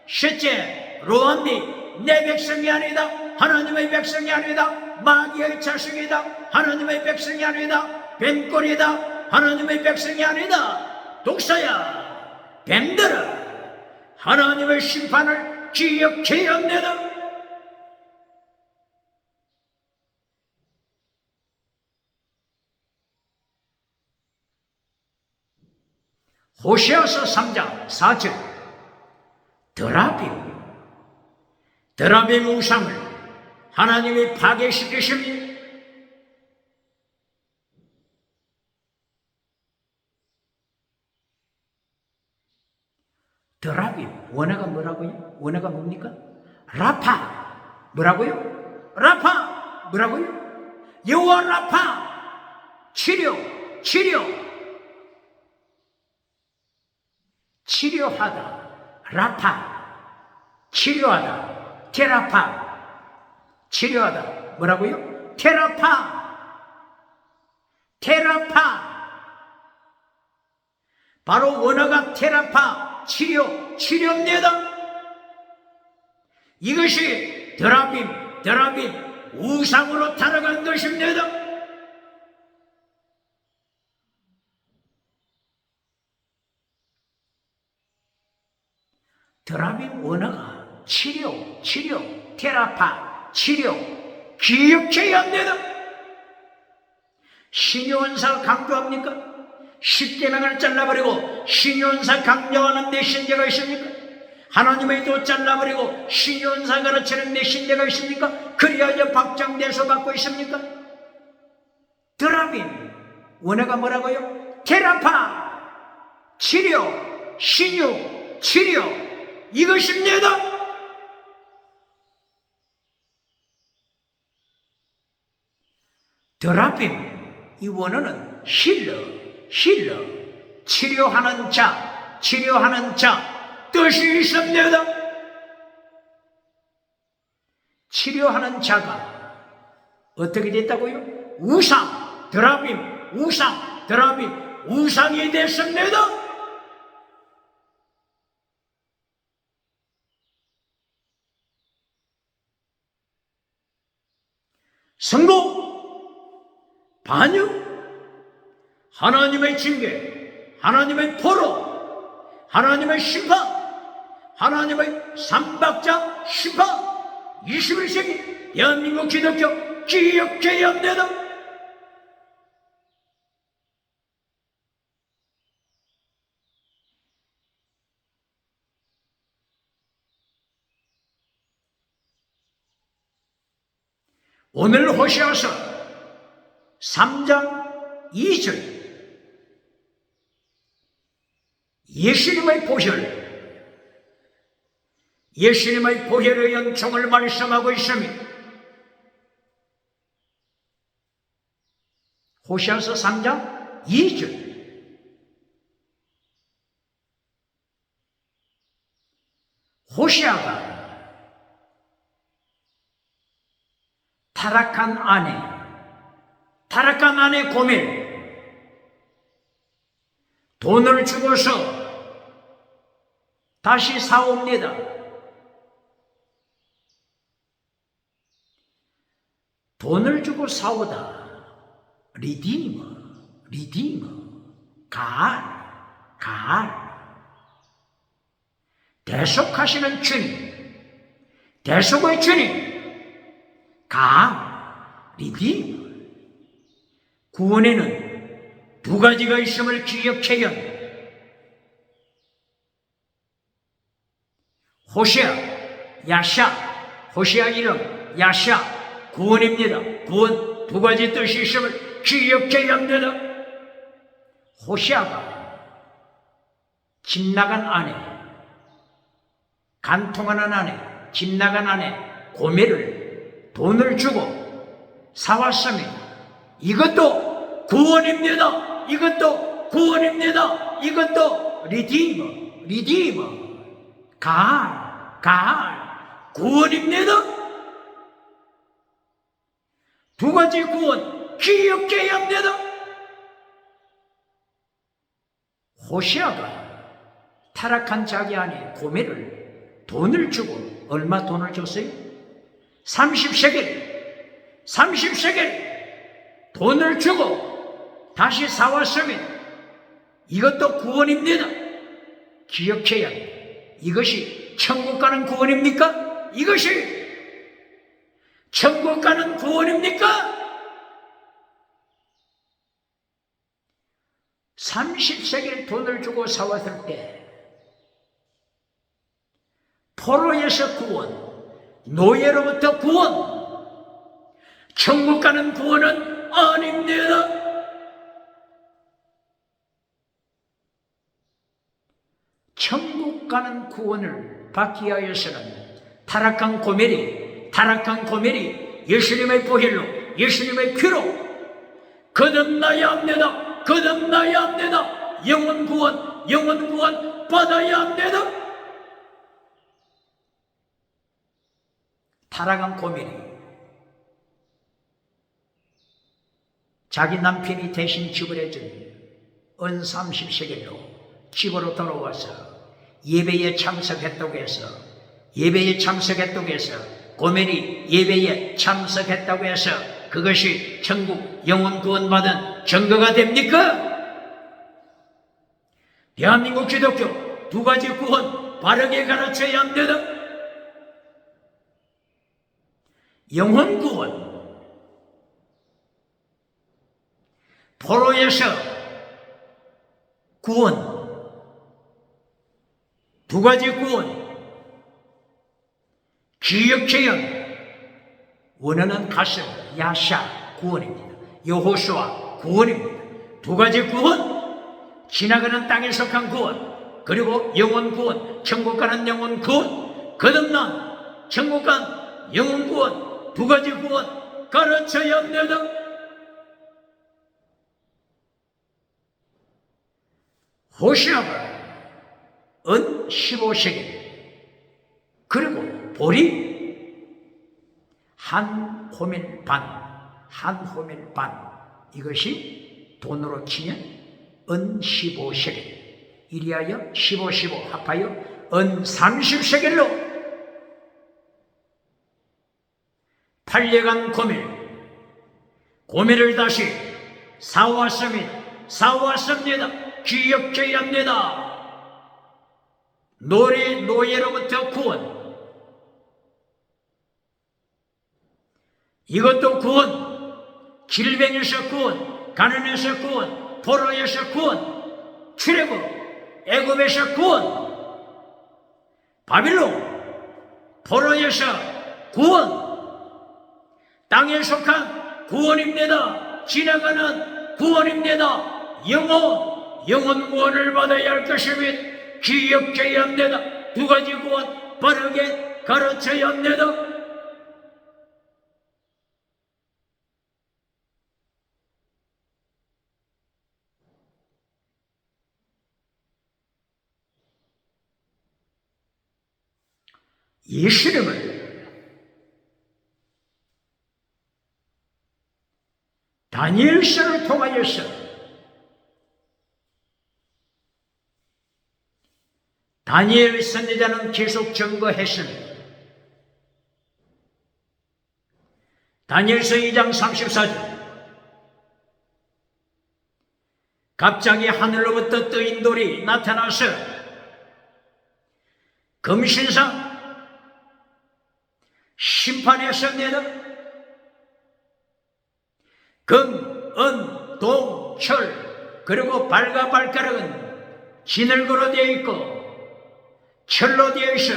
셋째, 로암이 내 백성이 아니다, 하나님의 백성이 아니다, 마귀의 자식이다, 하나님의 백성이 아니다, 뱀꼬리다, 하나님의 백성이 아니다. 독사야, 뱀들아, 하나님의 심판을 기억해야 합니다. 호세아서 3장 4절 드라빔 우상을 하나님이 파괴시키십니다. 드라빔 원어가 뭐라고요? 원어가 뭡니까? 라파 뭐라고요? 라파 뭐라고요? 여호와 라파 치료하다. 라파 치료하다. 테라파 치료하다. 뭐라고요? 테라파 바로 원어가 테라파 치료입니다. 이것이 드라빔 우상으로 타락한 것입니다. 드라빔 원어가 치료, 테라파, 치료, 기억해야 합니다. 신유원사 강조합니까? 10계명을 잘라버리고 신유원사 강조하는 메신저가 있습니까? 하나님의 도 잘라버리고 신유원사 가르치는 메신저가 있습니까? 그리하여 박장대소 받고 있습니까? 드라빔 원어가 뭐라고요? 테라파, 치료, 신유, 치료, 이것입니다. 드라빔 이 원어는 힐러, 치료하는 자, 뜻이 있습니다. 치료하는 자가 어떻게 됐다고요? 드라빔, 우상이 됐습니다. 성공, 반역, 하나님의 징계, 하나님의 포로, 하나님의 심판, 하나님의 삼박자 심판, 21세기 대한민국 기독교 기억해야 합니다. 오늘 호세아서 3장 2절 예수님의 보혈의 연총을 말씀하고 있습니다. 호세아서 3장 2절 호세아가 타락한 아내 고멜 돈을 주고서 다시 사옵니다. 돈을 주고 사오다. 리디머, 가알. 대속하시는 주님, 대속의 주님, 리디머. 구원에는 두 가지가 있음을 기억해야 합니다. 호세아 이름 야샤 구원입니다. 구원 두 가지 뜻이 있음을 기억해야 합니다. 호세아가 집 나간 아내, 간통하는 아내, 집 나간 아내 고멜을 돈을 주고 사왔습니다. 이것도 구원입니다. 이것도 리디머, 가알, 구원입니다. 두 가지 구원 기억해야 합니다. 호세아가 타락한 자기 아내 고멜을 돈을 주고 얼마 돈을 줬어요? 30세겔 돈을 주고 다시 사왔으면 이것도 구원입니다. 기억해야 합니다. 이것이 천국 가는 구원입니까? 이것이 천국 가는 구원입니까? 30세겔 돈을 주고 사왔을 때 포로에서 구원, 노예로부터 구원, 천국 가는 구원은 아닙니다. 천국 가는 구원을 받기 위해서는 타락한 고멜이 예수님의 보혈로, 예수님의 피로 거듭나야 합니다. 영혼 구원 받아야 합니다. 타락한 고멜이 자기 남편이 대신 지불해준 은 30세겔로 집으로 돌아와서 예배에 참석했다고 해서 고멜이 예배에 참석했다고 해서 그것이 천국 영혼 구원받은 증거가 됩니까? 대한민국 기독교 두 가지 구원 바르게 가르쳐야 합니다. 영혼 구원, 포로에서 구원, 두 가지 구원, 기억체험, 원하는 가슴, 야샤 구원입니다. 여호수아 구원입니다. 두 가지 구원, 지나가는 땅에 속한 구원, 그리고 영혼 구원, 천국 가는 영혼 구원, 거듭난 천국 간 영혼 구원, 두 가지 구원 가르쳐야 합니다. 호시아가 은 15세겔, 그리고 보리 한 호멜 반, 이것이 돈으로 치면 은 15세겔, 이리하여 15, 합하여 은 30세겔로 팔려간 고멜을 다시 사왔습니다. 기억해야 합니다. 노예로부터 구원, 이것도 구원, 질병에서 구원, 가난에서 구원, 포로에서 구원, 출애굽 애굽에서 구원, 바빌론 포로에서 구원, 땅에 속한 구원입니다. 지나가는 구원입니다. 영혼 구원을 받아야 할 것입니다. 기억해야 합니다. 두 가지 구원 바르게 가르쳐야 합니다. 예수님을 다니엘서를 통하여서 다니엘 선지자는 계속 증거했습니다. 다니엘서 2장 34절, 갑자기 하늘로부터 뜨인 돌이 나타나서 금신상 심판했습니다. 금, 은, 동, 철, 그리고 발과 발가락은 진흙으로 되어 있고 철로 되어 있어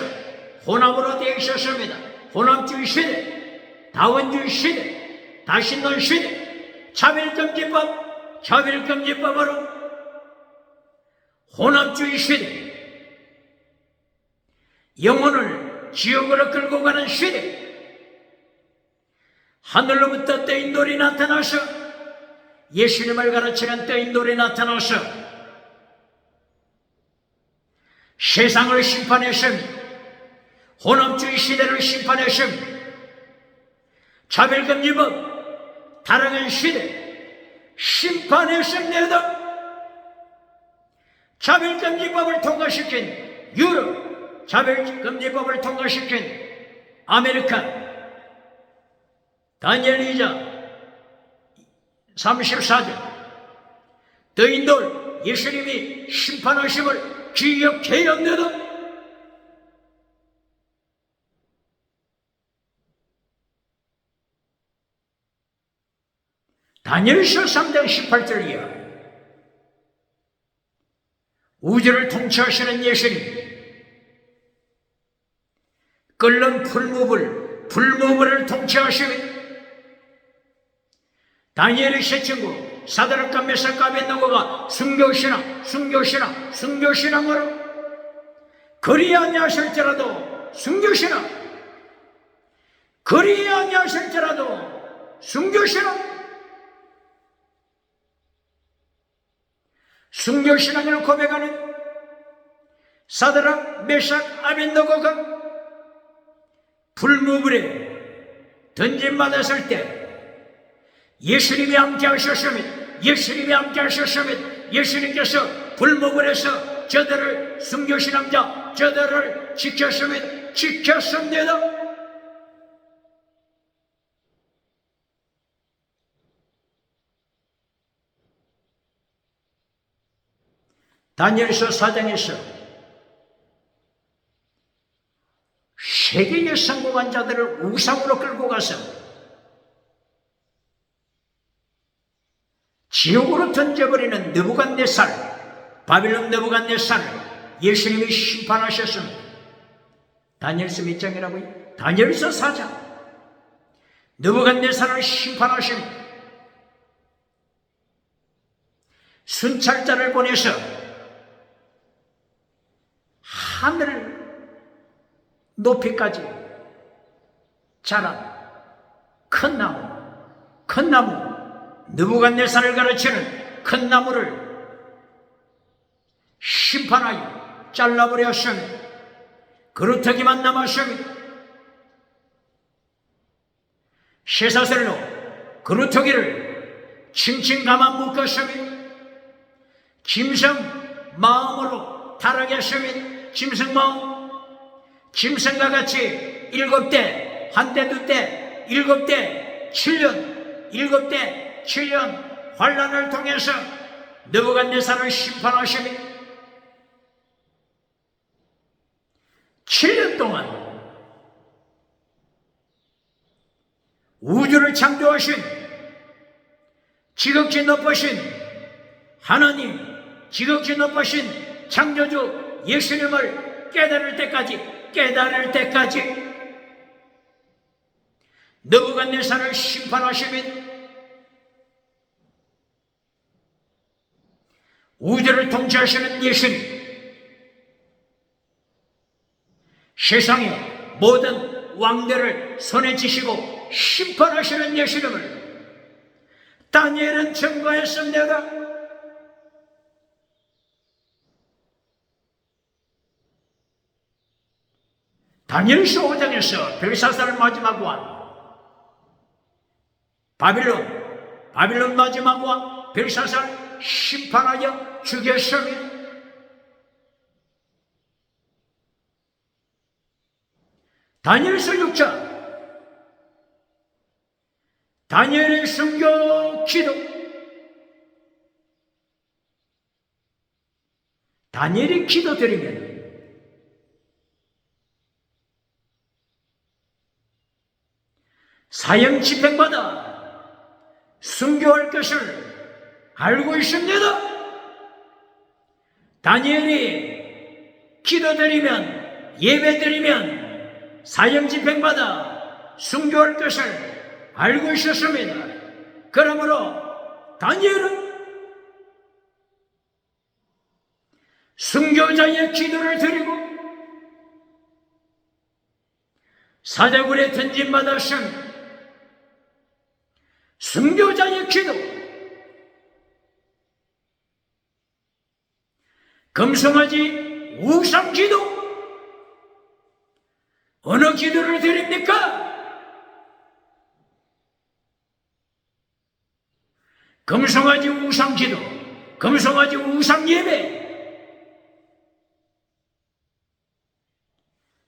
혼합으로 되어 있었습니다. 혼합주의 시대, 다원주의 시대, 다신론 시대, 차별금지법으로 혼합주의 시대, 영혼을 지옥으로 끌고 가는 시대, 하늘로부터 떠인 돌이 나타나서 예수님을 가르치는 떠인 돌이 나타나서 세상을 심판했습니다. 혼합주의 시대를 심판했습니다. 차별금지법, 타락한 시대 심판했습니다. 차별금지법을 통과시킨 유럽, 차별금지법을 통과시킨 아메리카, 다니엘 2장 34절, 떠인돌 예수님이 심판하심을 기억해야 합니다. 다니엘서 3장 18절이야. 우주를 통치하시는 예수님, 끓는 불무불을 통치하시는 다니엘의 세 친구 사드락과 메삭과 아벤노고가 순교신앙으로 그리 아니하실지라도 순교신앙을 고백하는 사드락, 메삭, 아벤노고가 불무불에 던짐받았을 때 예수님이 함께 하셨습니다. 예수님께서 불무불에서 저들을 순교신앙자 저들을 지켰습니다. 다니엘서 4장에서 침묵한 자들을 우상으로 끌고 가서 지옥으로 던져버리는 느부갓네살, 바빌론 느부갓네살을 예수님이 심판하셨습니다. 다니엘서 몇 장이라고요? 다니엘서 4장. 느부갓네살을 심판하십니다. 순찰자를 보내서 하늘 높이까지 자란 큰 나무, 느부갓네살을 가르치는 큰 나무를 심판하여 잘라버렸습니다. 그루터기만 남았습니다. 쇠사슬로 그루터기를 칭칭 감아 묶었습니다. 짐승 마음으로 타락했습니다. 짐승 마음. 짐승과 같이 7대, 한 대, 두 대, 7대, 7년, 7대, 7년 환란을 통해서 느부갓네살을 심판하십니다. 7년 동안 우주를 창조하신 지극히 높으신 하나님, 지극히 높으신 창조주 예수님을 깨달을 때까지 느부갓네살을 심판하십니다. 우주를 통치하시는 예수님, 세상의 모든 왕들을 손에 쥐시고 심판하시는 예수님을 다니엘은 증거했습니다. 다니엘서 5장에서 벨사살 마지막 왕, 바빌론 마지막 왕 벨사살 심판하여 죽였습니다. 다니엘서 6장, 다니엘의 순교 기도. 다니엘이 기도드리면 사형 집행받아 순교할 것을 알고 있습니다. 다니엘이 기도드리면, 예배드리면 사형 집행받아 순교할 것을 알고 있었습니다. 그러므로 다니엘은 순교자의 기도를 드리고 사자굴에 던짐받았은 순교자의 기도, 금송아지 우상 기도, 어느 기도를 드립니까? 금송아지 우상 기도, 금송아지 우상 예배,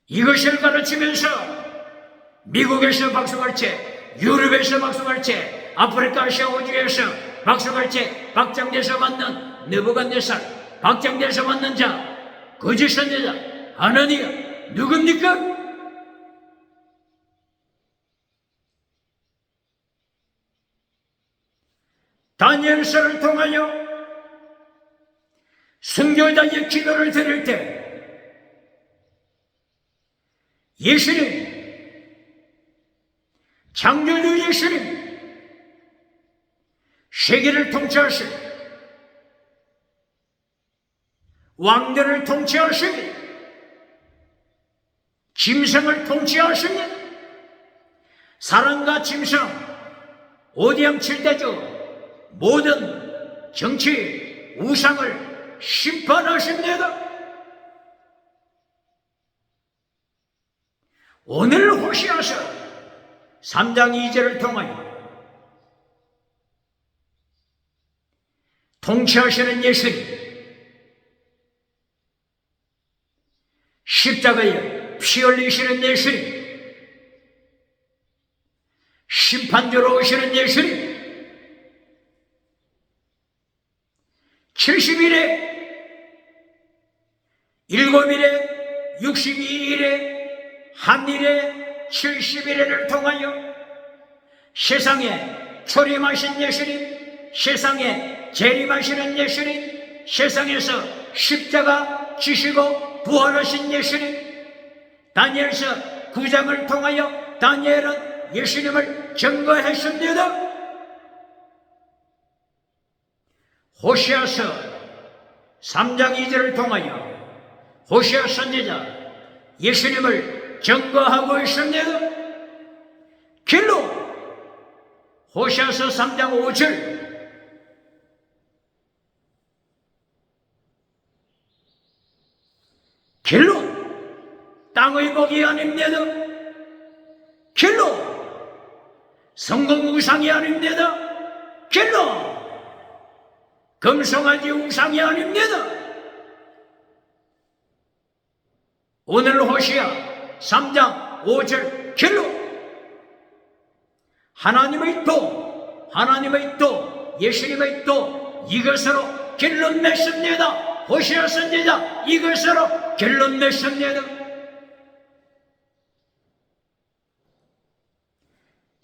이것을 가르치면서 미국에서 박수갈채, 유럽에서 박수갈채, 아프리카 아시아 호주에서 박수갈채 박장돼서 받는 느부갓네살, 박장돼서 받는 자, 거짓 선지자 하나니가 누굽니까? 다니엘서를 통하여 순교자의 기도를 드릴 때 예수님, 창조주 예수님, 세계를 통치하시고 왕들을 통치하시고 짐승을 통치하시니 사람과 짐승, 오디엄 7대주 모든 정치 우상을 심판하십니다. 오늘 호시아서 3장 2절을 통하여 통치하시는 예수님, 십자가에 피 흘리시는 예수님, 심판주로 오시는 예수님, 70일에 7일에 62일에 한 일에 70일을 통하여 세상에 초림하신 예수님, 세상에 재림하시는 예수님, 세상에서 십자가 지시고 부활하신 예수님, 다니엘서 9장을 통하여 다니엘은 예수님을 증거했습니다. 호시아서 3장 2절을 통하여 호시아 선지자 예수님을 증거하고 있습니다. 길로 호시아서 3장 5절 길로 땅의 복이 아닙니다. 길로 성공 우상이 아닙니다. 길로 금송아지 우상이 아닙니다. 오늘 호시아 3장 5절 길로 하나님의 도, 하나님의 도, 예수님의 도, 이것으로 결론 맺습니다. 호시아 선지자 이것으로 결론 맺습니다.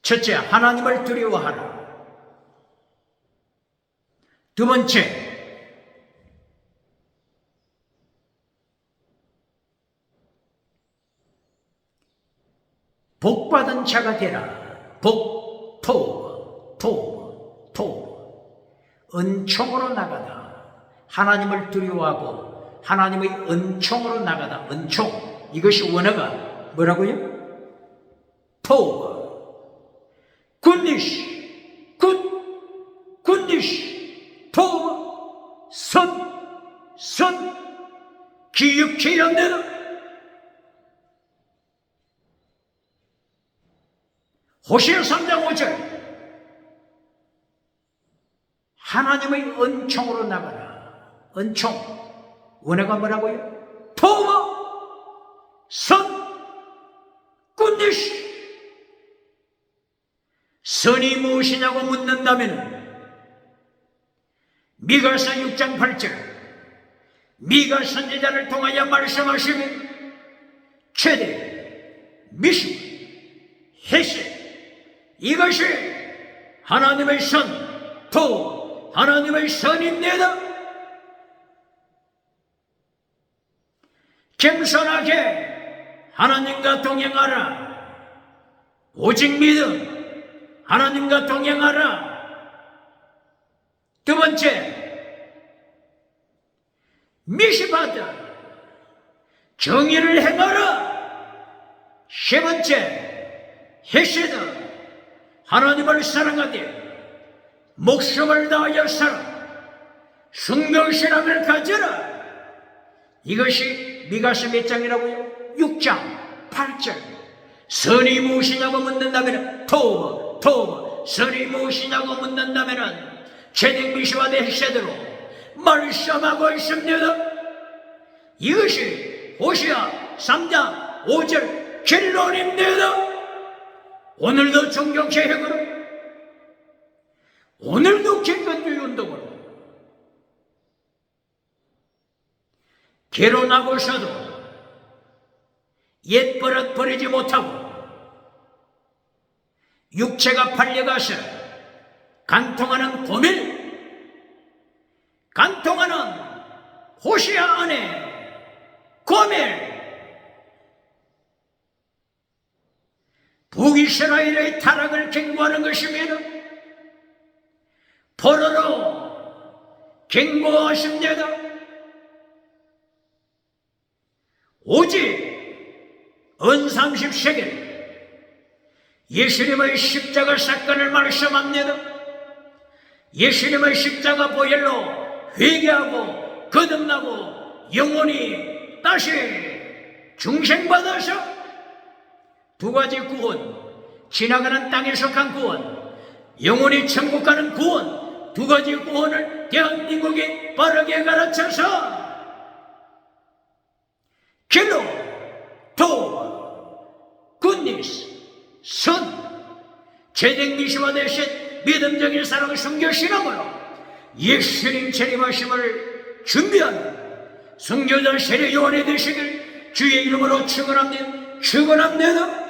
첫째, 하나님을 두려워하라. 두 번째, 복받은 자가 되라. 복, 토. 은총으로 나가다. 하나님을 두려워하고 하나님의 은총으로 나가다. 은총. 이것이 원어가 뭐라고요? 토. 굿니시, 굿니시, 토, 선, 기육체의 연대다. 호시아 3장 5절 하나님의 은총으로 나가라. 은총, 원어가 뭐라고요? 토, 선, 굿니시. 선이 무엇이냐고 묻는다면 미가서 6장 8절 미가 선지자를 통하여 말씀하시면 최대, 미시, 헤세 이것이 하나님의 선, 토, 하나님의 선입니다. 겸손하게 하나님과 동행하라. 오직 믿음 하나님과 동행하라. 두 번째, 미시받아 정의를 행하라. 세 번째, 헤세드 하나님을 사랑하되 목숨을 다하여 살아 순경신앙을 가져라. 이것이 미가서 몇 장이라고요? 6장 8절. 선이 무엇이냐고 묻는다면 토, 선이 무엇이냐고 묻는다면 제댕미시와 헤세드로 말씀하고 있습니다. 이것이 호시아 3장 5절 결론입니다. 오늘도 종교개혁으로, 오늘도 객관주의 운동으로 결혼하고서도 옛 버릇 버리지 못하고 육체가 팔려가서 간통하는 고밀, 간통하는 호시아 안에 고밀, 북이스라엘의 타락을 경고하는 것입니다. 포로로 경고하십니다. 오직 은 30세겔 예수님의 십자가 사건을 말씀합니다. 예수님의 십자가 보혈로 회개하고 거듭나고 영원히 다시 중생받아서 두 가지 구원, 지나가는 땅에 속한 구원, 영원히 천국 가는 구원, 두 가지 구원을 대한민국에 바르게 가르쳐서 길로, 도, 굿니스, 선, 제댕미시와 대신 믿음적인 사랑 순교신앙으로 예수님 재림하심을 준비하는 순교자 세례 요한이 되시길 주의 이름으로 축원합니다.